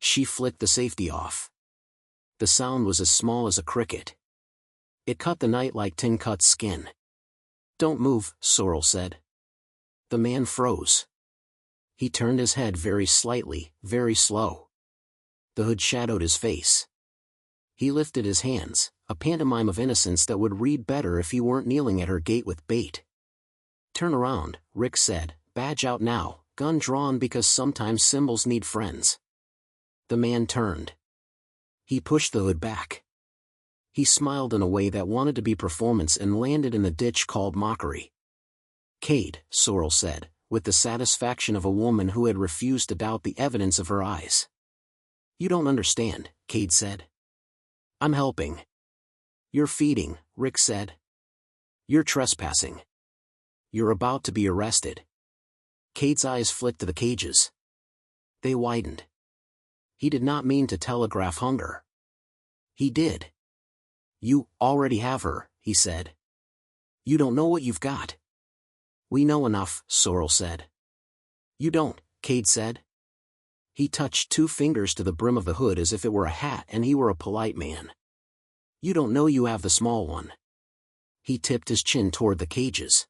She flicked the safety off. The sound was as small as a cricket. It cut the night like tin cuts skin. Don't move, Sorrel said. The man froze. He turned his head very slightly, very slow. The hood shadowed his face. He lifted his hands, a pantomime of innocence that would read better if he weren't kneeling at her gate with bait. Turn around, Rick said, badge out now, gun drawn because sometimes symbols need friends. The man turned. He pushed the hood back. He smiled in a way that wanted to be performance and landed in the ditch called mockery. Cade, Sorrel said, with the satisfaction of a woman who had refused to doubt the evidence of her eyes. You don't understand, Cade said. I'm helping. You're feeding, Rick said. You're trespassing. You're about to be arrested. Cade's eyes flicked to the cages. They widened. He did not mean to telegraph hunger. He did. You already have her, he said. You don't know what you've got. We know enough, Sorrel said. You don't, Cade said. He touched 2 fingers to the brim of the hood as if it were a hat and he were a polite man. You don't know you have the small one. He tipped his chin toward the cages.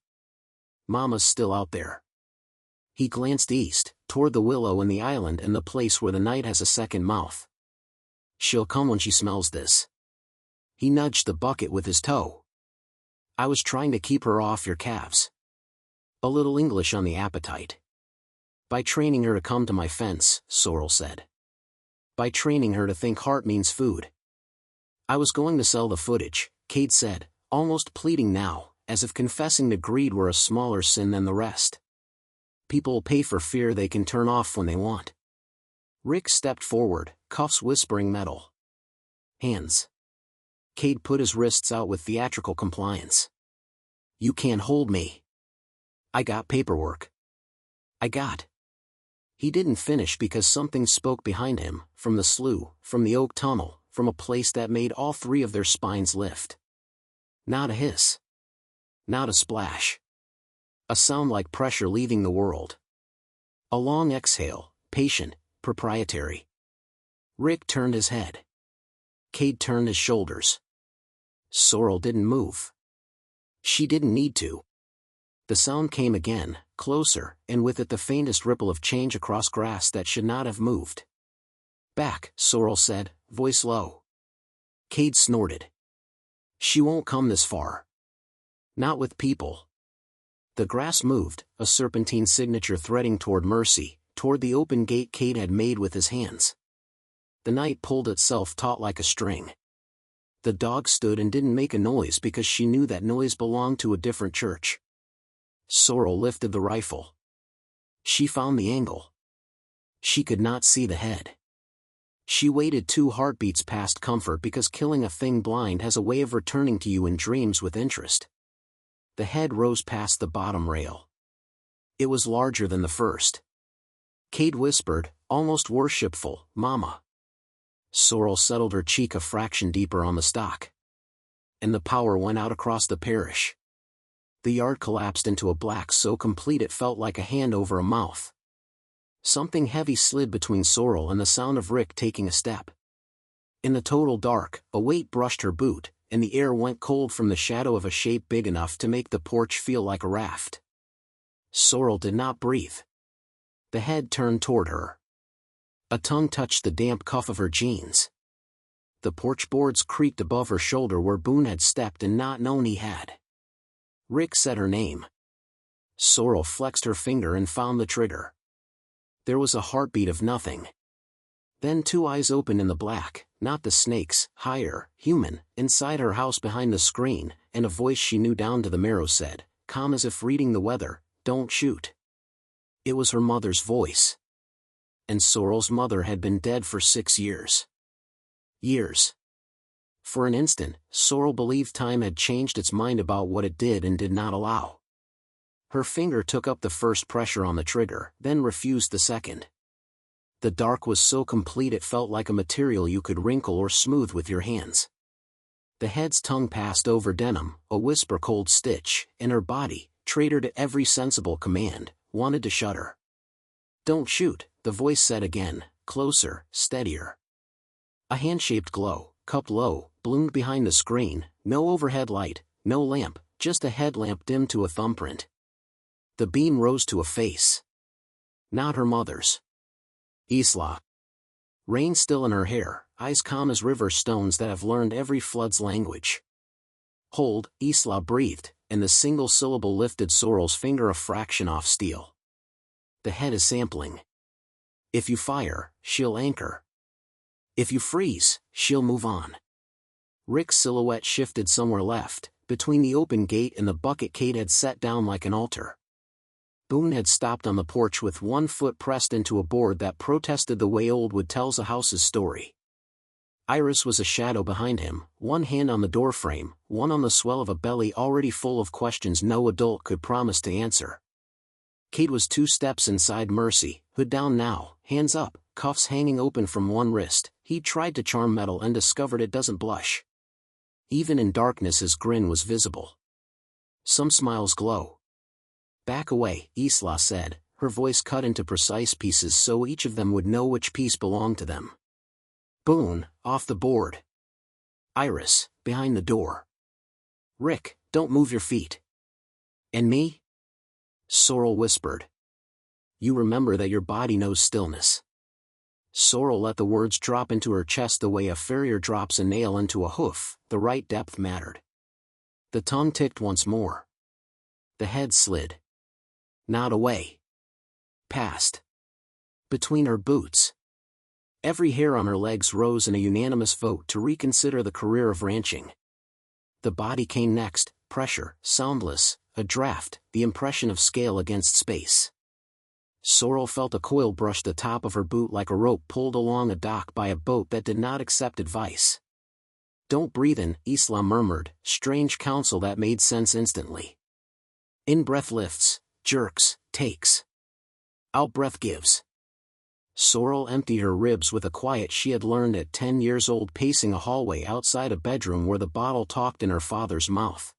Mama's still out there. He glanced east, toward the willow and the island and the place where the night has a second mouth. She'll come when she smells this. He nudged the bucket with his toe. I was trying to keep her off your calves. A little English on the appetite. By training her to come to my fence, Sorrel said. By training her to think heart means food. I was going to sell the footage, Cade said, almost pleading now, as if confessing to greed were a smaller sin than the rest. People pay for fear they can turn off when they want. Rick stepped forward, cuffs whispering metal. Hands. Cade put his wrists out with theatrical compliance. You can't hold me. I got paperwork. I got. He didn't finish because something spoke behind him, from the slough, from the oak tunnel, from a place that made all 3 of their spines lift. Not a hiss. Not a splash. A sound like pressure leaving the world. A long exhale, patient, proprietary. Rick turned his head. Cade turned his shoulders. Sorrel didn't move. She didn't need to. The sound came again, closer, and with it the faintest ripple of change across grass that should not have moved. Back, Sorrel said, voice low. Cade snorted. She won't come this far. Not with people. The grass moved, a serpentine signature threading toward mercy, toward the open gate Cade had made with his hands. The night pulled itself taut like a string. The dog stood and didn't make a noise because she knew that noise belonged to a different church. Sorrel lifted the rifle. She found the angle. She could not see the head. She waited 2 heartbeats past comfort because killing a thing blind has a way of returning to you in dreams with interest. The head rose past the bottom rail. It was larger than the first. Cade whispered, almost worshipful, Mama. Sorrel settled her cheek a fraction deeper on the stock. And the power went out across the parish. The yard collapsed into a black so complete it felt like a hand over a mouth. Something heavy slid between Sorrel and the sound of Rick taking a step. In the total dark, a weight brushed her boot, and the air went cold from the shadow of a shape big enough to make the porch feel like a raft. Sorrel did not breathe. The head turned toward her. A tongue touched the damp cuff of her jeans. The porch boards creaked above her shoulder where Boone had stepped and not known he had. Rick said her name. Sorrel flexed her finger and found the trigger. There was a heartbeat of nothing. Then two eyes opened in the black, not the snake's, higher, human, inside her house behind the screen, and a voice she knew down to the marrow said, calm as if reading the weather, don't shoot. It was her mother's voice. And Sorrel's mother had been dead for 6 years. Years. For an instant, Sorrel believed time had changed its mind about what it did and did not allow. Her finger took up the first pressure on the trigger, then refused the second. The dark was so complete it felt like a material you could wrinkle or smooth with your hands. The head's tongue passed over denim, a whisper cold stitch, and her body, traitor to every sensible command, wanted to shudder. Don't shoot, the voice said again, closer, steadier. A hand-shaped glow, cupped low, bloomed behind the screen, no overhead light, no lamp, just a headlamp dimmed to a thumbprint. The beam rose to a face. Not her mother's. Isla. Rain still in her hair, eyes calm as river stones that have learned every flood's language. Hold, Isla breathed, and the single syllable lifted Sorrel's finger a fraction off steel. The head is sampling. If you fire, she'll anchor. If you freeze, she'll move on. Rick's silhouette shifted somewhere left, between the open gate and the bucket Cade had set down like an altar. Boone had stopped on the porch with one foot pressed into a board that protested the way old wood tells a house's story. Iris was a shadow behind him, one hand on the doorframe, one on the swell of a belly already full of questions no adult could promise to answer. Cade was 2 steps inside Mercy, hood down now, hands up, cuffs hanging open from one wrist. He tried to charm metal and discovered it doesn't blush. Even in darkness his grin was visible. Some smiles glow. Back away, Isla said, her voice cut into precise pieces so each of them would know which piece belonged to them. Boone, off the board. Iris, behind the door. Rick, don't move your feet. And me? Sorrel whispered. You remember that your body knows stillness. Sorrel let the words drop into her chest the way a farrier drops a nail into a hoof, the right depth mattered. The tongue ticked once more. The head slid. Not away. Past. Between her boots. Every hair on her legs rose in a unanimous vote to reconsider the career of ranching. The body came next, pressure, soundless, a draft, the impression of scale against space. Sorrel felt a coil brush the top of her boot like a rope pulled along a dock by a boat that did not accept advice. Don't breathe in, Isla murmured, strange counsel that made sense instantly. In-breath lifts, jerks, takes. Out-breath gives. Sorrel emptied her ribs with a quiet she had learned at 10 years old pacing a hallway outside a bedroom where the bottle talked in her father's mouth.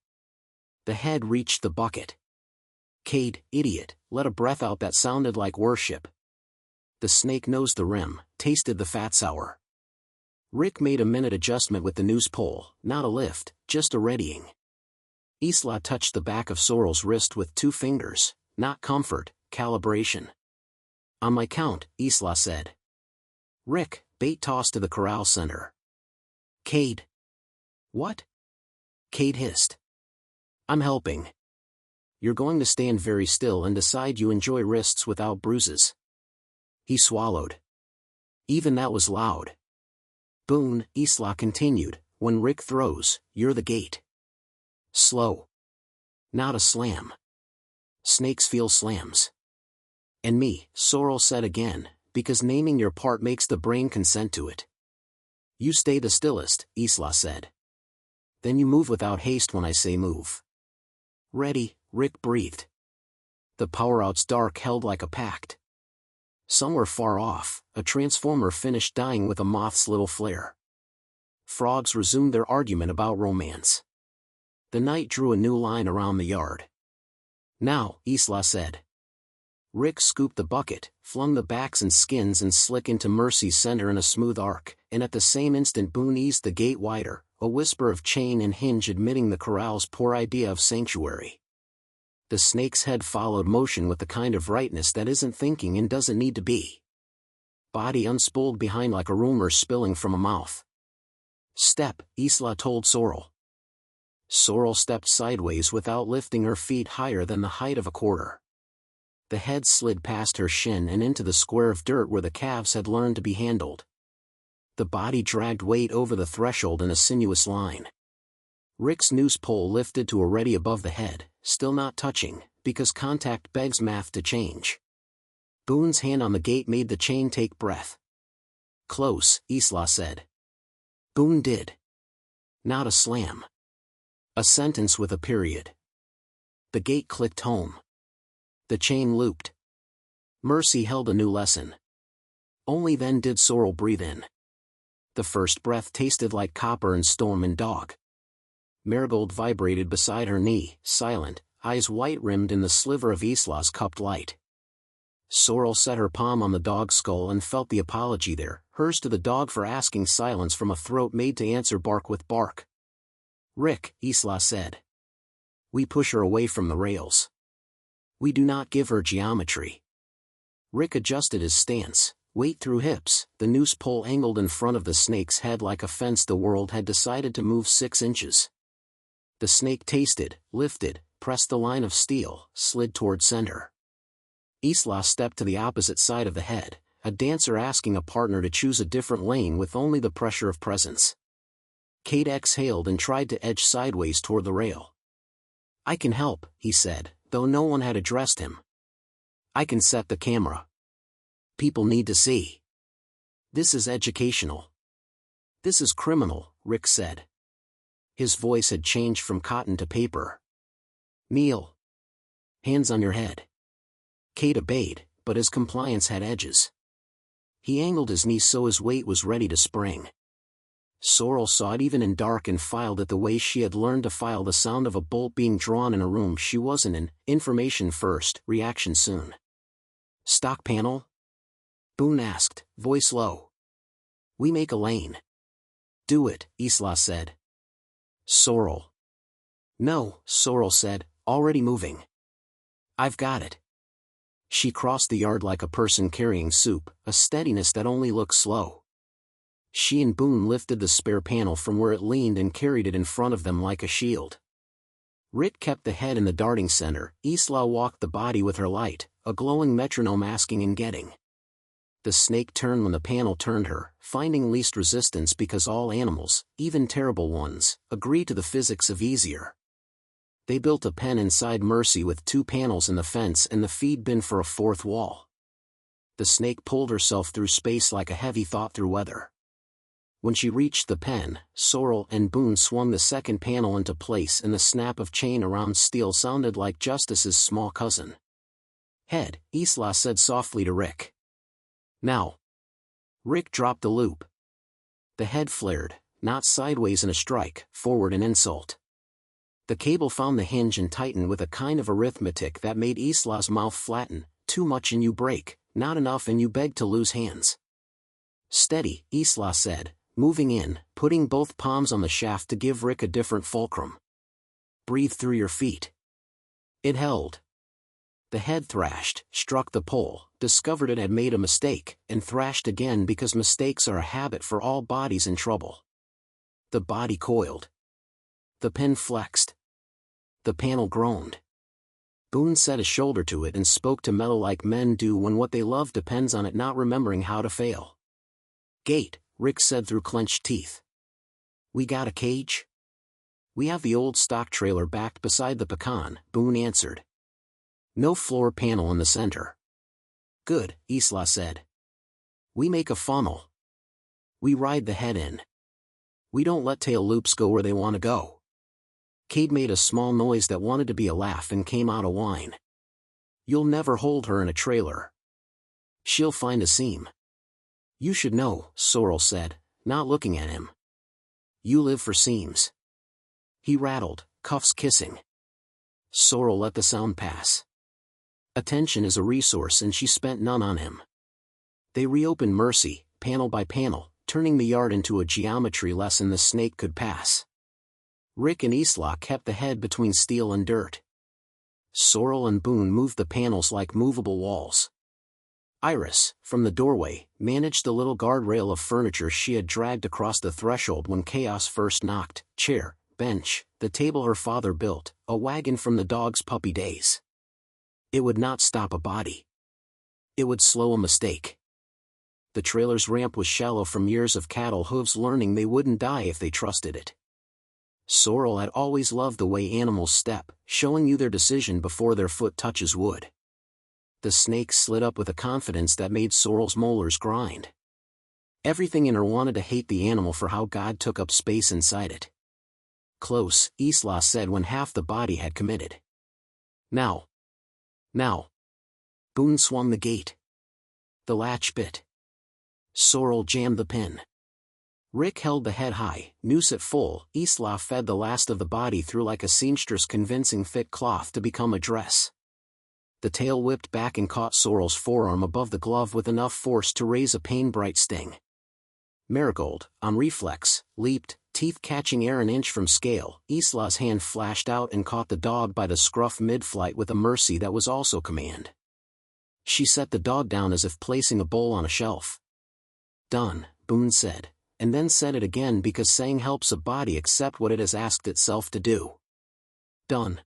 The head reached the bucket. Cade, idiot, let a breath out that sounded like worship. The snake nosed the rim, tasted the fat sour. Rick made a minute adjustment with the noose pole, not a lift, just a readying. Isla touched the back of Sorrel's wrist with 2 fingers, not comfort, calibration. On my count, Isla said. Rick, bait tossed to the corral center. Cade. What? Cade hissed. I'm helping. You're going to stand very still and decide you enjoy wrists without bruises. He swallowed. Even that was loud. Boone, Isla continued, when Rick throws, you're the gate. Slow. Not a slam. Snakes feel slams. And me, Sorrel said again, because naming your part makes the brain consent to it. You stay the stillest, Isla said. Then you move without haste when I say move. Ready, Rick breathed. The power-out's dark held like a pact. Somewhere far off, a transformer finished dying with a moth's little flare. Frogs resumed their argument about romance. The night drew a new line around the yard. Now, Isla said. Rick scooped the bucket, flung the backs and skins and slick into Mercy's center in a smooth arc, and at the same instant Boone eased the gate wider, a whisper of chain and hinge admitting the corral's poor idea of sanctuary. The snake's head followed motion with the kind of rightness that isn't thinking and doesn't need to be. Body unspooled behind like a rumor spilling from a mouth. Step, Isla told Sorrel. Sorrel stepped sideways without lifting her feet higher than the height of a quarter. The head slid past her shin and into the square of dirt where the calves had learned to be handled. The body dragged weight over the threshold in a sinuous line. Rick's noose pole lifted to already above the head, still not touching, because contact begs math to change. Boone's hand on the gate made the chain take breath. Close, Isla said. Boone did. Not a slam. A sentence with a period. The gate clicked home. The chain looped. Mercy held a new lesson. Only then did Sorrel breathe in. The first breath tasted like copper and storm and dog. Marigold vibrated beside her knee, silent, eyes white-rimmed in the sliver of Isla's cupped light. Sorrel set her palm on the dog's skull and felt the apology there, hers to the dog for asking silence from a throat made to answer bark with bark. Rick, Isla said. We push her away from the rails. We do not give her geometry. Rick adjusted his stance, weight through hips, the noose pole angled in front of the snake's head like a fence the world had decided to move 6 inches. The snake tasted, lifted, pressed the line of steel, slid toward center. Isla stepped to the opposite side of the head, a dancer asking a partner to choose a different lane with only the pressure of presence. Kate exhaled and tried to edge sideways toward the rail. I can help, he said, though no one had addressed him. I can set the camera. People need to see. This is educational. This is criminal, Rick said. His voice had changed from cotton to paper. Kneel. Hands on your head. Kate obeyed, but his compliance had edges. He angled his knee so his weight was ready to spring. Sorrel saw it even in dark and filed it the way she had learned to file the sound of a bolt being drawn in a room she wasn't in, information first, reaction soon. Stock panel? Boone asked, voice low. We make a lane. Do it, Isla said. Sorrel. No, Sorrel said, already moving. I've got it. She crossed the yard like a person carrying soup, a steadiness that only looked slow. She and Boone lifted the spare panel from where it leaned and carried it in front of them like a shield. Rick kept the head in the darting center, Isla walked the body with her light, a glowing metronome asking and getting. The snake turned when the panel turned her, finding least resistance because all animals, even terrible ones, agree to the physics of easier. They built a pen inside Mercy with 2 panels in the fence and the feed bin for a 4th wall. The snake pulled herself through space like a heavy thought through weather. When she reached the pen, Sorrel and Boone swung the second panel into place and the snap of chain around steel sounded like Justice's small cousin. Head, Isla said softly to Rick. Now. Rick dropped the loop. The head flared, not sideways in a strike, forward in insult. The cable found the hinge and tightened with a kind of arithmetic that made Isla's mouth flatten, too much and you break, not enough and you beg to lose hands. Steady, Isla said, moving in, putting both palms on the shaft to give Rick a different fulcrum. Breathe through your feet. It held. The head thrashed, struck the pole, discovered it had made a mistake, and thrashed again because mistakes are a habit for all bodies in trouble. The body coiled. The pen flexed. The panel groaned. Boone set a shoulder to it and spoke to metal like men do when what they love depends on it not remembering how to fail. Gate, Rick said through clenched teeth. We got a cage? We have the old stock trailer backed beside the pecan, Boone answered. No floor panel in the center. Good, Isla said. We make a funnel. We ride the head in. We don't let tail loops go where they want to go. Cade made a small noise that wanted to be a laugh and came out a whine. You'll never hold her in a trailer. She'll find a seam. You should know, Sorrel said, not looking at him. You live for seams. He rattled, cuffs kissing. Sorrel let the sound pass. Attention is a resource and she spent none on him. They reopened Mercy, panel by panel, turning the yard into a geometry lesson the snake could pass. Rick and Isla kept the head between steel and dirt. Sorrel and Boone moved the panels like movable walls. Iris, from the doorway, managed the little guardrail of furniture she had dragged across the threshold when chaos first knocked: chair, bench, the table her father built, a wagon from the dog's puppy days. It would not stop a body. It would slow a mistake. The trailer's ramp was shallow from years of cattle hooves learning they wouldn't die if they trusted it. Sorrel had always loved the way animals step, showing you their decision before their foot touches wood. The snake slid up with a confidence that made Sorrel's molars grind. Everything in her wanted to hate the animal for how God took up space inside it. Close, Isla said when half the body had committed. Now. Now. Boone swung the gate. The latch bit. Sorrel jammed the pin. Rick held the head high, noose at full. Isla fed the last of the body through like a seamstress convincing thick cloth to become a dress. The tail whipped back and caught Sorrel's forearm above the glove with enough force to raise a pain-bright sting. Marigold, on reflex, leaped, teeth catching air an inch from scale. Isla's hand flashed out and caught the dog by the scruff mid-flight with a mercy that was also command. She set the dog down as if placing a bowl on a shelf. Done, Boone said, and then said it again because saying helps a body accept what it has asked itself to do. Done.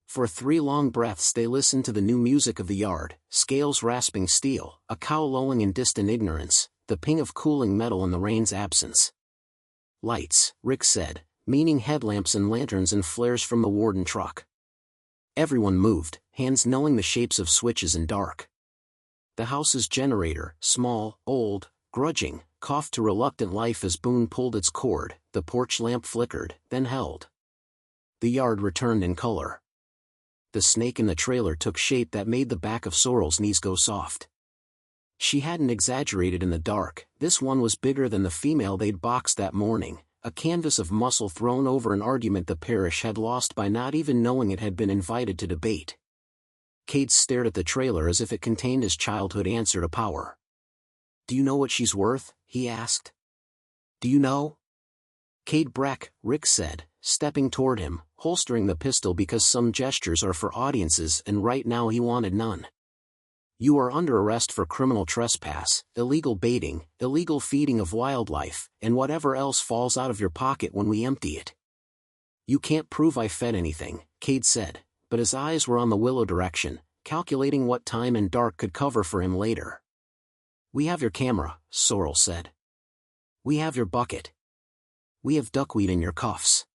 For 3 long breaths they listened to the new music of the yard, scales rasping steel, a cow lowing in distant ignorance, the ping of cooling metal in the rain's absence. Lights, Rick said, meaning headlamps and lanterns and flares from the Warden truck. Everyone moved, hands knowing the shapes of switches in dark. The house's generator, small, old, grudging, coughed to reluctant life as Boone pulled its cord. The porch lamp flickered, then held. The yard returned in color. The snake in the trailer took shape that made the back of Sorrel's knees go soft. She hadn't exaggerated in the dark. This one was bigger than the female they'd boxed that morning, a canvas of muscle thrown over an argument the parish had lost by not even knowing it had been invited to debate. Cade stared at the trailer as if it contained his childhood answer to power. "Do you know what she's worth?" he asked. "Do you know?" "Cade Breck," Rick said, stepping toward him, holstering the pistol because some gestures are for audiences and right now he wanted none. "You are under arrest for criminal trespass, illegal baiting, illegal feeding of wildlife, and whatever else falls out of your pocket when we empty it." "You can't prove I fed anything," Cade said, but his eyes were on the willow direction, calculating what time and dark could cover for him later. "We have your camera," Sorrel said. "We have your bucket. We have duckweed in your cuffs.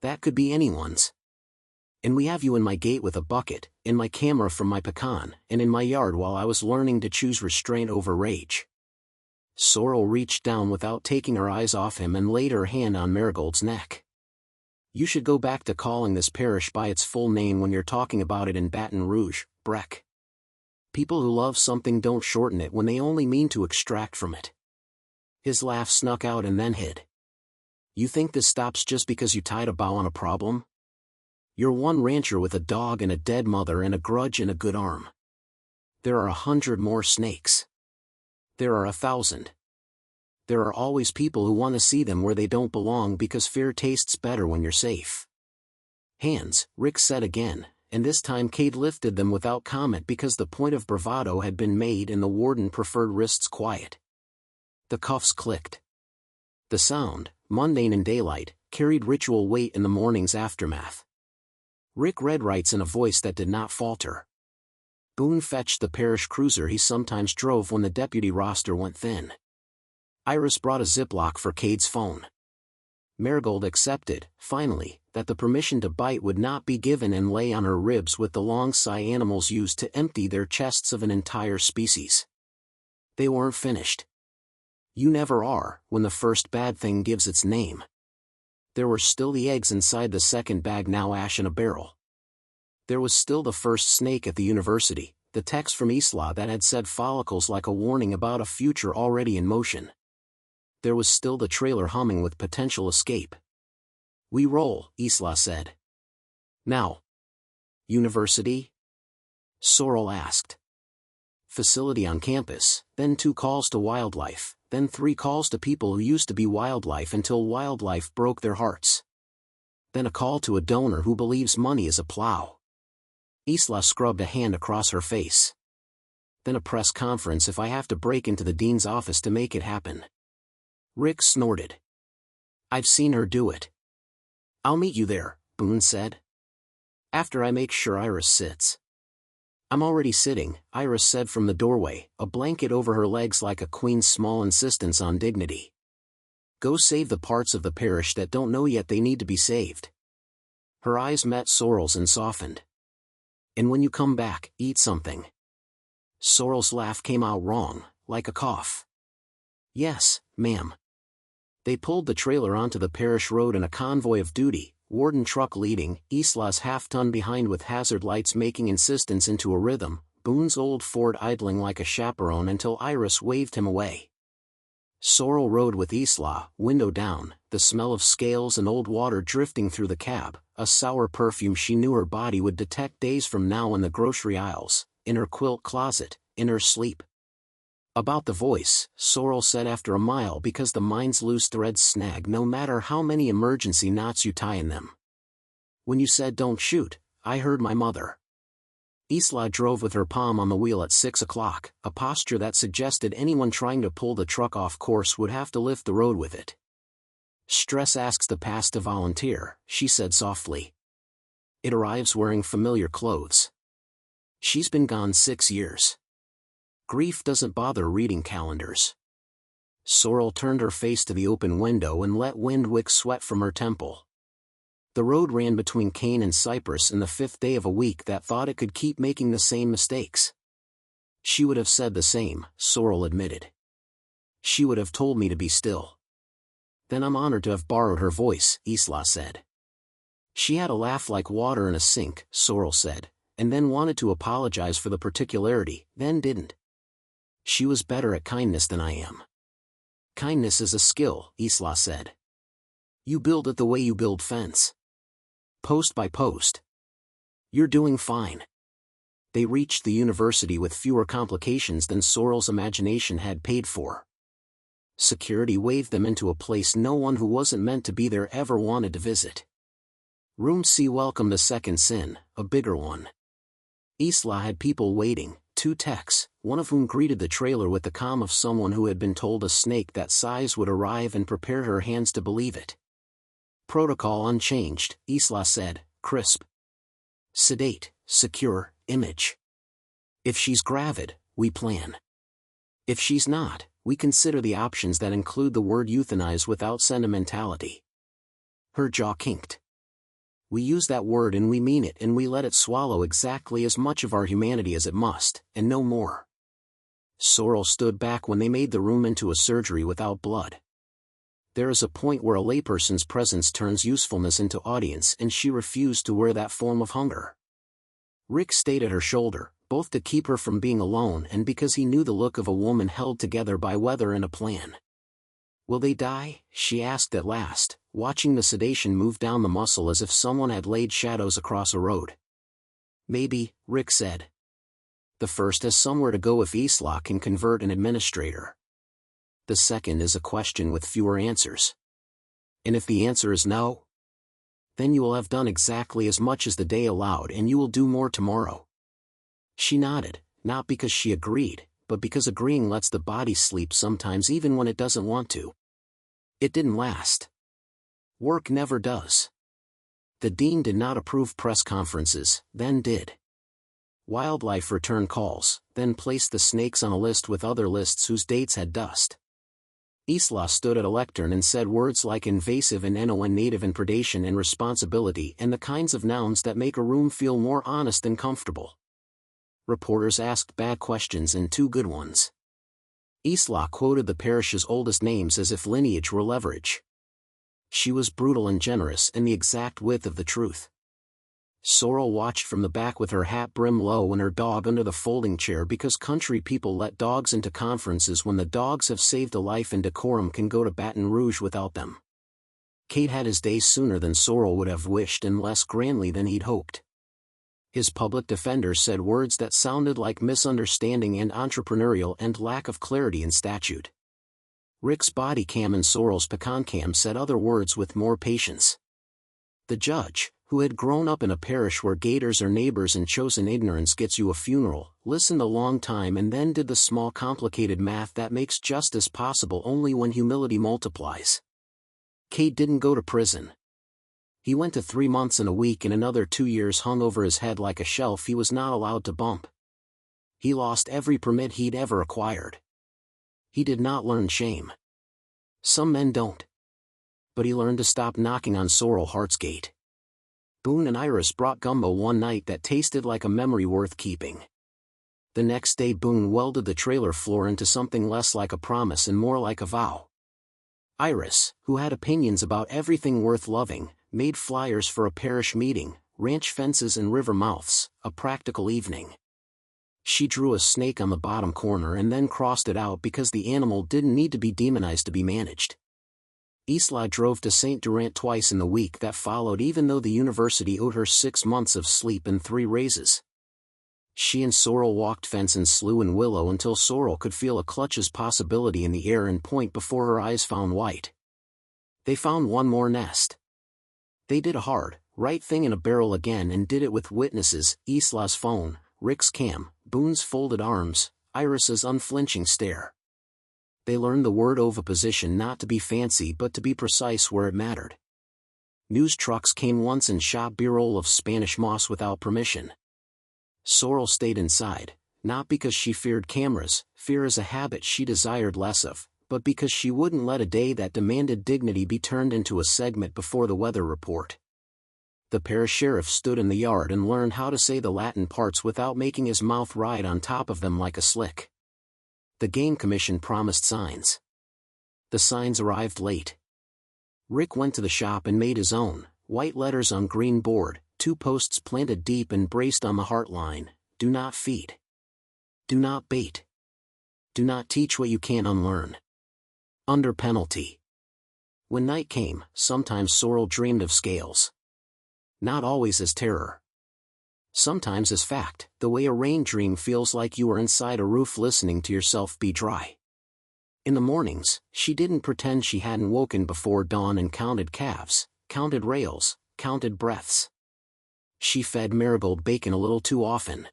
That could be anyone's. And we have you in my gate with a bucket, in my camera from my pecan, and in my yard while I was learning to choose restraint over rage." Sorrel reached down without taking her eyes off him and laid her hand on Marigold's neck. "You should go back to calling this parish by its full name when you're talking about it in Baton Rouge, Breck. People who love something don't shorten it when they only mean to extract from it." His laugh snuck out and then hid. "You think this stops just because you tied a bow on a problem? You're one rancher with a dog and a dead mother and a grudge and a good arm. There are 100 more snakes. There are 1,000. There are always people who want to see them where they don't belong because fear tastes better when you're safe." "Hands," Rick said again, and this time Cade lifted them without comment because the point of bravado had been made and the Warden preferred wrists quiet. The cuffs clicked. The sound, mundane in daylight, carried ritual weight in the morning's aftermath. Rick read rights in a voice that did not falter. Boone fetched the parish cruiser he sometimes drove when the deputy roster went thin. Iris brought a Ziploc for Cade's phone. Marigold accepted, finally, that the permission to bite would not be given and lay on her ribs with the long sigh animals used to empty their chests of an entire species. They weren't finished. You never are, when the first bad thing gives its name. There were still the eggs inside the second bag, now ash in a barrel. There was still the first snake at the university, the text from Isla that had said follicles like a warning about a future already in motion. There was still the trailer humming with potential escape. "We roll," Isla said. "Now." "University?" Sorrel asked. "Facility on campus, then 2 calls to wildlife, then 3 calls to people who used to be wildlife until wildlife broke their hearts. Then a call to a donor who believes money is a plow." Isla scrubbed a hand across her face. "Then a press conference if I have to break into the dean's office to make it happen." Rick snorted. "I've seen her do it." "I'll meet you there," Boone said. "After I make sure Iris sits." "I'm already sitting," Iris said from the doorway, a blanket over her legs like a queen's small insistence on dignity. "Go save the parts of the parish that don't know yet they need to be saved." Her eyes met Sorrel's and softened. "And when you come back, eat something." Sorrel's laugh came out wrong, like a cough. "Yes, ma'am." They pulled the trailer onto the parish road in a convoy of duty, warden truck leading, Isla's half-ton behind with hazard lights making insistence into a rhythm, Boone's old Ford idling like a chaperone until Iris waved him away. Sorrel rode with Isla, window down, the smell of scales and old water drifting through the cab, a sour perfume she knew her body would detect days from now in the grocery aisles, in her quilt closet, in her sleep. About the voice, Sorrel said after a mile because the mind's loose threads snag no matter how many emergency knots you tie in them. "When you said don't shoot, I heard my mother." Isla drove with her palm on the wheel at 6 o'clock, a posture that suggested anyone trying to pull the truck off course would have to lift the road with it. "Stress asks the past to volunteer," she said softly. "It arrives wearing familiar clothes. She's been gone 6 years. Grief doesn't bother reading calendars." Sorrel turned her face to the open window and let wind wick sweat from her temple. The road ran between cane and cypress in the 5th day of a week that thought it could keep making the same mistakes. "She would have said the same," Sorrel admitted. "She would have told me to be still." "Then I'm honored to have borrowed her voice," Isla said. "She had a laugh like water in a sink," Sorrel said, "and then wanted to apologize for the particularity, then didn't. She was better at kindness than I am." "Kindness is a skill," Isla said. "You build it the way you build fence. Post by post. You're doing fine." They reached the university with fewer complications than Sorrel's imagination had paid for. Security waved them into a place no one who wasn't meant to be there ever wanted to visit. Room C welcomed a second sin, a bigger one. Isla had people waiting, 2 techs, one of whom greeted the trailer with the calm of someone who had been told a snake that size would arrive and prepared her hands to believe it. "Protocol unchanged," Isla said, crisp. "Sedate, secure, image. If she's gravid, we plan. If she's not, we consider the options that include the word euthanize without sentimentality." Her jaw kinked. "We use that word and we mean it and we let it swallow exactly as much of our humanity as it must, and no more." Sorrel stood back when they made the room into a surgery without blood. There is a point where a layperson's presence turns usefulness into audience and she refused to wear that form of hunger. Rick stayed at her shoulder, both to keep her from being alone and because he knew the look of a woman held together by weather and a plan. "Will they die?" she asked at last, watching the sedation move down the muscle as if someone had laid shadows across a road. "Maybe," Rick said. "The first has somewhere to go if Isla can convert an administrator. The second is a question with fewer answers. And if the answer is no, then you will have done exactly as much as the day allowed and you will do more tomorrow." She nodded, not because she agreed, but because agreeing lets the body sleep sometimes even when it doesn't want to. It didn't last. Work never does. The dean did not approve press conferences, then did. Wildlife returned calls, then placed the snakes on a list with other lists whose dates had dust. Isla stood at a lectern and said words like invasive and non native and predation and responsibility and the kinds of nouns that make a room feel more honest and comfortable. Reporters asked bad questions and 2 good ones. Isla quoted the parish's oldest names as if lineage were leverage. She was brutal and generous and the exact width of the truth. Sorrel watched from the back with her hat brim low and her dog under the folding chair because country people let dogs into conferences when the dogs have saved a life and decorum can go to Baton Rouge without them. Cade had his day sooner than Sorrel would have wished and less grandly than he'd hoped. His public defender said words that sounded like misunderstanding and entrepreneurial and lack of clarity in statute. Rick's body cam and Sorrel's pecan cam said other words with more patience. The judge, who had grown up in a parish where gators are neighbors and chosen ignorance gets you a funeral, listened a long time and then did the small complicated math that makes justice possible only when humility multiplies. Cade didn't go to prison. He went to 3 months and a week and another 2 years hung over his head like a shelf he was not allowed to bump. He lost every permit he'd ever acquired. He did not learn shame. Some men don't. But he learned to stop knocking on Sorrel Hart's gate. Boone and Iris brought gumbo one night that tasted like a memory worth keeping. The next day Boone welded the trailer floor into something less like a promise and more like a vow. Iris, who had opinions about everything worth loving, made flyers for a parish meeting, ranch fences and river mouths, a practical evening. She drew a snake on the bottom corner and then crossed it out because the animal didn't need to be demonized to be managed. Isla drove to St. Durant twice in the week that followed even though the university owed her 6 months of sleep and 3 raises. She and Sorrel walked fence and slough and willow until Sorrel could feel a clutch's possibility in the air and point before her eyes found white. They found one more nest. They did a hard, right thing in a barrel again and did it with witnesses, Isla's phone, Rick's cam, Boone's folded arms, Iris's unflinching stare. They learned the word oviposition not to be fancy but to be precise where it mattered. News trucks came once and shot B-roll of Spanish moss without permission. Sorrel stayed inside, not because she feared cameras, fear is a habit she desired less of, but because she wouldn't let a day that demanded dignity be turned into a segment before the weather report. The parish sheriff stood in the yard and learned how to say the Latin parts without making his mouth ride on top of them like a slick. The game commission promised signs. The signs arrived late. Rick went to the shop and made his own, white letters on green board, 2 posts planted deep and braced on the heart line: do not feed. Do not bait. Do not teach what you can't unlearn. Under penalty. When night came, sometimes Sorrel dreamed of scales. Not always as terror. Sometimes as fact, the way a rain dream feels like you are inside a roof listening to yourself be dry. In the mornings, she didn't pretend she hadn't woken before dawn and counted calves, counted rails, counted breaths. She fed Marigold bacon a little too often.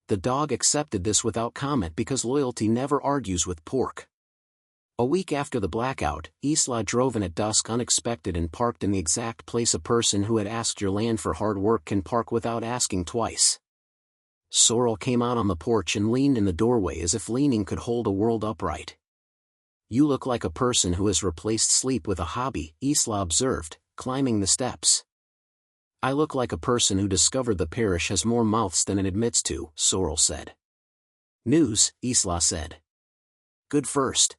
The dog accepted this without comment because loyalty never argues with pork. A week after the blackout, Isla drove in at dusk unexpected and parked in the exact place a person who had asked your land for hard work can park without asking twice. Sorrel came out on the porch and leaned in the doorway as if leaning could hold a world upright. You look like a person who has replaced sleep with a hobby, Isla observed, climbing the steps. I look like a person who discovered the parish has more mouths than it admits to, Sorrel said. News, Isla said. Good first.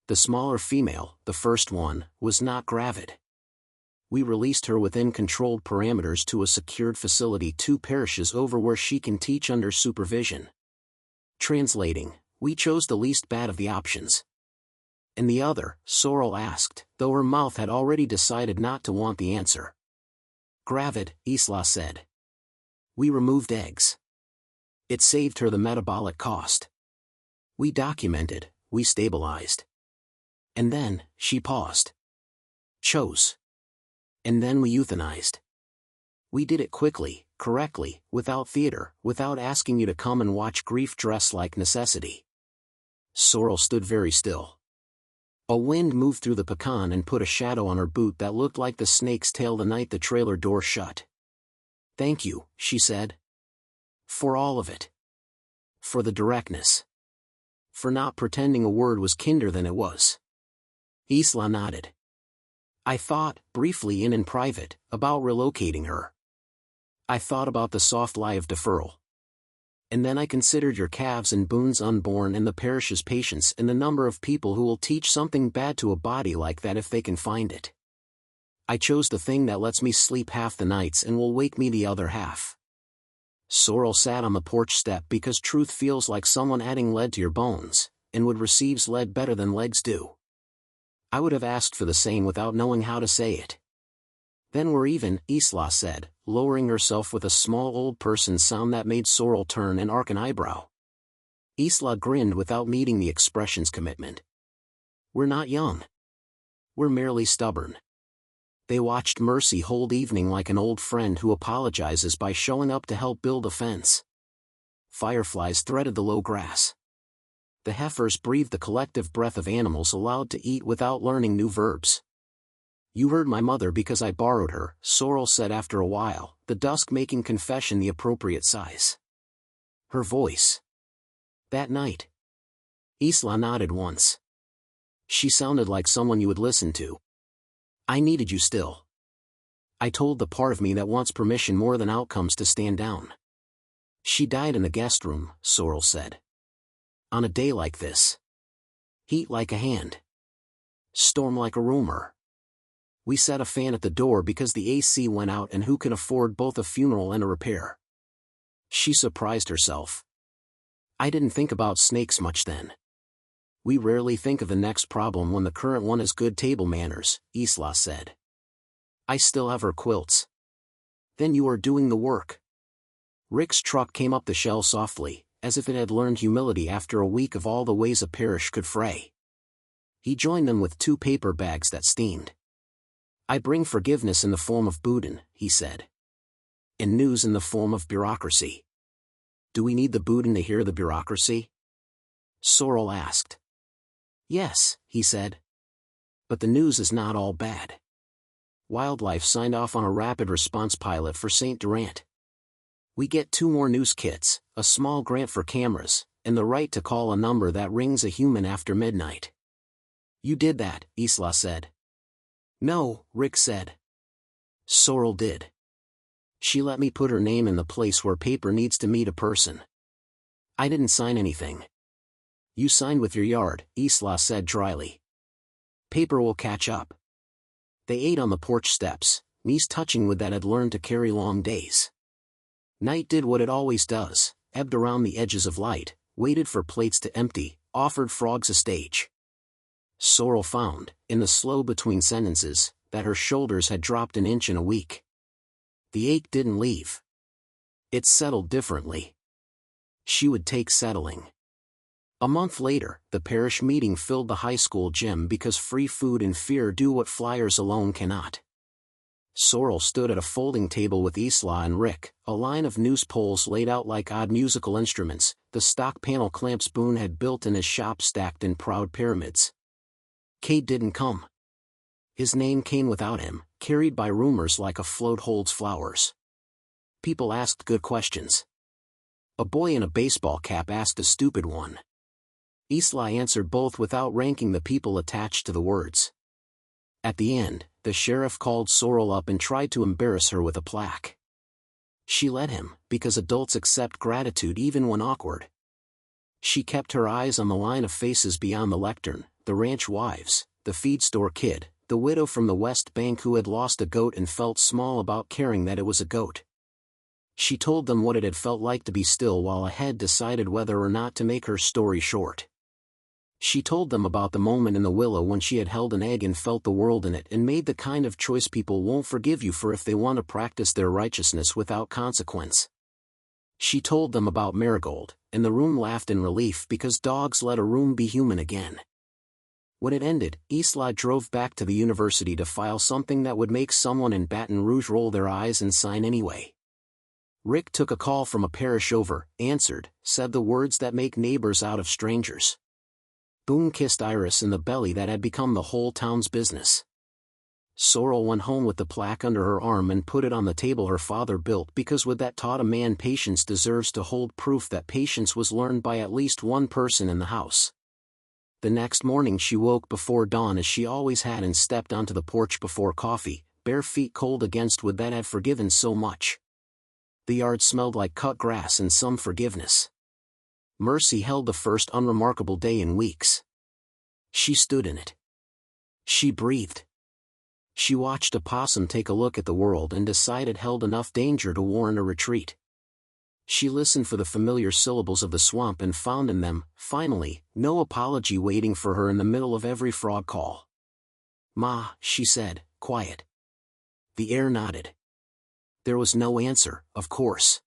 The smaller female, the first one, was not gravid. We released her within controlled parameters to a secured facility 2 parishes over where she can teach under supervision. Translating, we chose the least bad of the options. And the other, Sorrel asked, though her mouth had already decided not to want the answer. Gravid, Isla said. We removed eggs. It saved her the metabolic cost. We documented, we stabilized. And then, she paused. Chose. And then we euthanized. We did it quickly, correctly, without theater, without asking you to come and watch grief dress like necessity. Sorrel stood very still. A wind moved through the pecan and put a shadow on her boot that looked like the snake's tail the night the trailer door shut. Thank you, she said. For all of it. For the directness. For not pretending a word was kinder than it was. Isla nodded. I thought, briefly and in private, about relocating her. I thought about the soft lie of deferral. And then I considered your calves and Boone's unborn and the parish's patience and the number of people who will teach something bad to a body like that if they can find it. I chose the thing that lets me sleep half the nights and will wake me the other half. Sorrel sat on the porch step because truth feels like someone adding lead to your bones, and wood receives lead better than legs do. I would have asked for the same without knowing how to say it. Then we're even, Isla said, lowering herself with a small old person sound that made Sorrel turn and arc an eyebrow. Isla grinned without meeting the expression's commitment. We're not young. We're merely stubborn. They watched Mercy hold evening like an old friend who apologizes by showing up to help build a fence. Fireflies threaded the low grass. The heifers breathed the collective breath of animals allowed to eat without learning new verbs. You heard my mother because I borrowed her, Sorrel said after a while, the dusk making confession the appropriate size. Her voice. That night. Isla nodded once. She sounded like someone you would listen to. I needed you still. I told the part of me that wants permission more than outcomes to stand down. She died in the guest room, Sorrel said. On a day like this. Heat like a hand. Storm like a rumor. We set a fan at the door because the AC went out and who can afford both a funeral and a repair? She surprised herself. I didn't think about snakes much then. We rarely think of the next problem when the current one is good table manners, Isla said. I still have her quilts. Then you are doing the work. Rick's truck came up the shell softly, as if it had learned humility after a week of all the ways a parish could fray. He joined them with 2 paper bags that steamed. I bring forgiveness in the form of boudin, he said. And news in the form of bureaucracy. Do we need the boudin to hear the bureaucracy? Sorrel asked. Yes, he said. But the news is not all bad. Wildlife signed off on a rapid response pilot for St. Durant. We get 2 more news kits, a small grant for cameras, and the right to call a number that rings a human after midnight. You did that, Isla said. No, Rick said. Sorrel did. She let me put her name in the place where paper needs to meet a person. I didn't sign anything. You signed with your yard, Isla said dryly. Paper will catch up. They ate on the porch steps, knees touching wood that had learned to carry long days. Night did what it always does, ebbed around the edges of light, waited for plates to empty, offered frogs a stage. Sorrel found, in the slow between sentences, that her shoulders had dropped an inch in a week. The ache didn't leave. It settled differently. She would take settling. A month later, the parish meeting filled the high school gym because free food and fear do what flyers alone cannot. Sorrel stood at a folding table with Isla and Rick, a line of news poles laid out like odd musical instruments, the stock panel clamps Boone had built in his shop stacked in proud pyramids. Cade didn't come. His name came without him, carried by rumors like a float holds flowers. People asked good questions. A boy in a baseball cap asked a stupid one. Isla answered both without ranking the people attached to the words. At the end, the sheriff called Sorrel up and tried to embarrass her with a plaque. She let him, because adults accept gratitude even when awkward. She kept her eyes on the line of faces beyond the lectern, the ranch wives, the feed store kid, the widow from the West Bank who had lost a goat and felt small about caring that it was a goat. She told them what it had felt like to be still while a head decided whether or not to make her story short. She told them about the moment in the willow when she had held an egg and felt the world in it and made the kind of choice people won't forgive you for if they want to practice their righteousness without consequence. She told them about Marigold, and the room laughed in relief because dogs let a room be human again. When it ended, Isla drove back to the university to file something that would make someone in Baton Rouge roll their eyes and sign anyway. Rick took a call from a parish over, answered, said the words that make neighbors out of strangers. Boone kissed Iris in the belly that had become the whole town's business. Sorrel went home with the plaque under her arm and put it on the table her father built because with that taught a man patience deserves to hold proof that patience was learned by at least one person in the house. The next morning she woke before dawn as she always had and stepped onto the porch before coffee, bare feet cold against wood that had forgiven so much. The yard smelled like cut grass and some forgiveness. Mercy held the first unremarkable day in weeks. She stood in it. She breathed. She watched a possum take a look at the world and decided held enough danger to warrant a retreat. She listened for the familiar syllables of the swamp and found in them, finally, no apology waiting for her in the middle of every frog call. "Ma," she said, quiet. The air nodded. There was no answer, of course.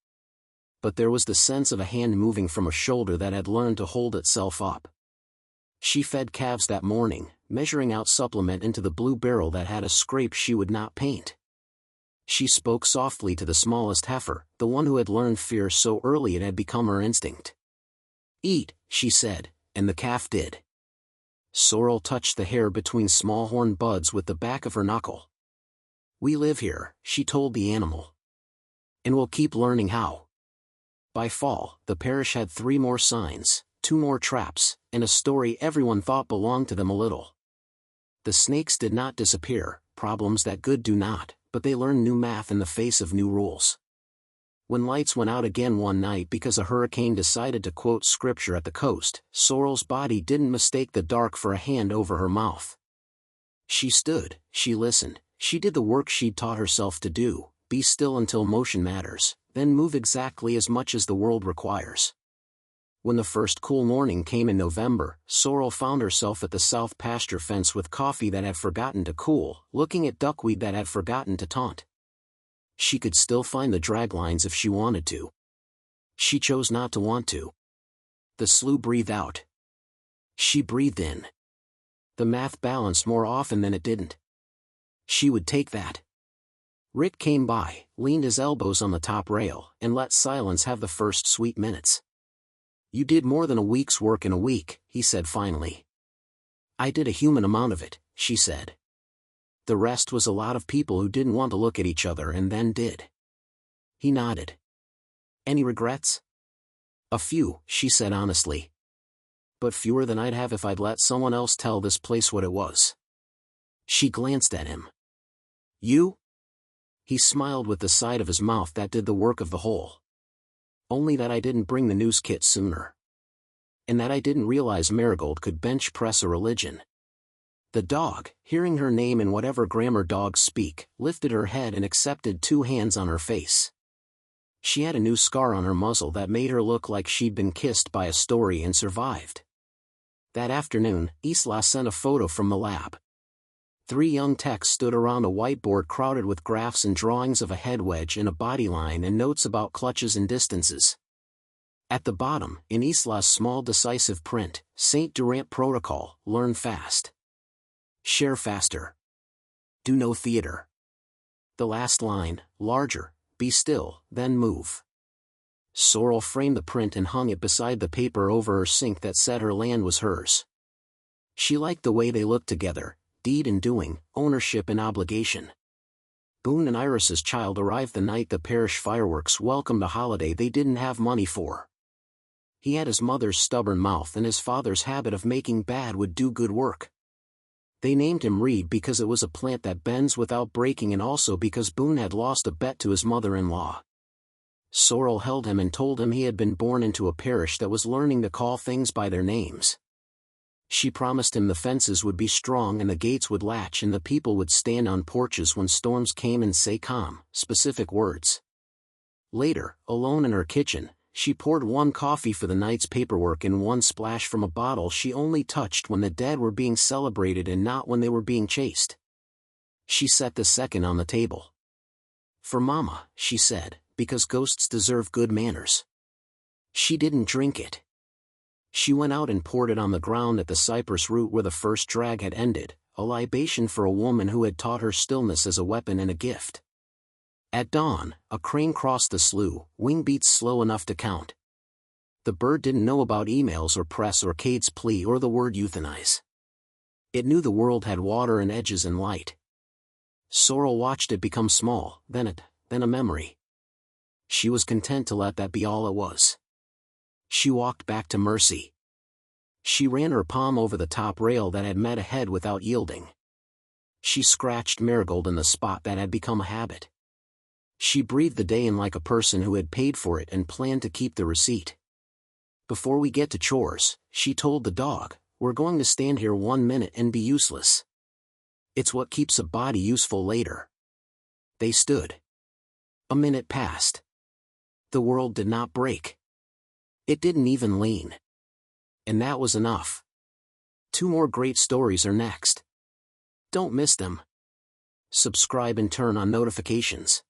But there was the sense of a hand moving from a shoulder that had learned to hold itself up. She fed calves that morning, measuring out supplement into the blue barrel that had a scrape she would not paint. She spoke softly to the smallest heifer, the one who had learned fear so early it had become her instinct. "Eat," she said, and the calf did. Sorrel touched the hair between small horn buds with the back of her knuckle. "We live here," she told the animal. "And we'll keep learning how." By fall, the parish had 3 more signs, 2 more traps, and a story everyone thought belonged to them a little. The snakes did not disappear, problems that good do not, but they learned new math in the face of new rules. When lights went out again one night because a hurricane decided to quote scripture at the coast, Sorrel's body didn't mistake the dark for a hand over her mouth. She stood, she listened, she did the work she'd taught herself to do, be still until motion matters, then move exactly as much as the world requires. When the first cool morning came in November, Sorrel found herself at the south pasture fence with coffee that had forgotten to cool, looking at duckweed that had forgotten to taunt. She could still find the drag lines if she wanted to. She chose not to want to. The slough breathed out. She breathed in. The math balanced more often than it didn't. She would take that. Rick came by, leaned his elbows on the top rail, and let silence have the first sweet minutes. "You did more than a week's work in a week," he said finally. "I did a human amount of it," she said. "The rest was a lot of people who didn't want to look at each other and then did." He nodded. "Any regrets?" "A few," she said honestly. "But fewer than I'd have if I'd let someone else tell this place what it was." She glanced at him. "You?" He smiled with the side of his mouth that did the work of the whole. "Only that I didn't bring the news kit sooner. And that I didn't realize Marigold could bench press a religion." The dog, hearing her name in whatever grammar dogs speak, lifted her head and accepted 2 hands on her face. She had a new scar on her muzzle that made her look like she'd been kissed by a story and survived. That afternoon, Isla sent a photo from the lab. 3 young techs stood around a whiteboard crowded with graphs and drawings of a head wedge and a body line and notes about clutches and distances. At the bottom, in Isla's small decisive print, St. Durant Protocol, learn fast. Share faster. Do no theater. The last line, larger, be still, then move. Sorrel framed the print and hung it beside the paper over her sink that said her land was hers. She liked the way they looked together. Deed and doing, ownership and obligation. Boone and Iris's child arrived the night the parish fireworks welcomed a holiday they didn't have money for. He had his mother's stubborn mouth and his father's habit of making bad would do good work. They named him Reed because it was a plant that bends without breaking and also because Boone had lost a bet to his mother-in-law. Sorrel held him and told him he had been born into a parish that was learning to call things by their names. She promised him the fences would be strong and the gates would latch and the people would stand on porches when storms came and say calm, specific words. Later, alone in her kitchen, she poured 1 coffee for the night's paperwork in 1 splash from a bottle she only touched when the dead were being celebrated and not when they were being chased. She set the second on the table. "For Mama," she said, "because ghosts deserve good manners." She didn't drink it. She went out and poured it on the ground at the cypress root where the first drag had ended, a libation for a woman who had taught her stillness as a weapon and a gift. At dawn, a crane crossed the slough, wing beats slow enough to count. The bird didn't know about emails or press or Cade's plea or the word euthanize. It knew the world had water and edges and light. Sorrel watched it become small, then a memory. She was content to let that be all it was. She walked back to Mercy. She ran her palm over the top rail that had met ahead without yielding. She scratched Marigold in the spot that had become a habit. She breathed the day in like a person who had paid for it and planned to keep the receipt. "Before we get to chores," she told the dog, "we're going to stand here 1 minute and be useless." It's what keeps a body useful later. They stood. A minute passed. The world did not break. It didn't even lean. And that was enough. 2 more great stories are next. Don't miss them. Subscribe and turn on notifications.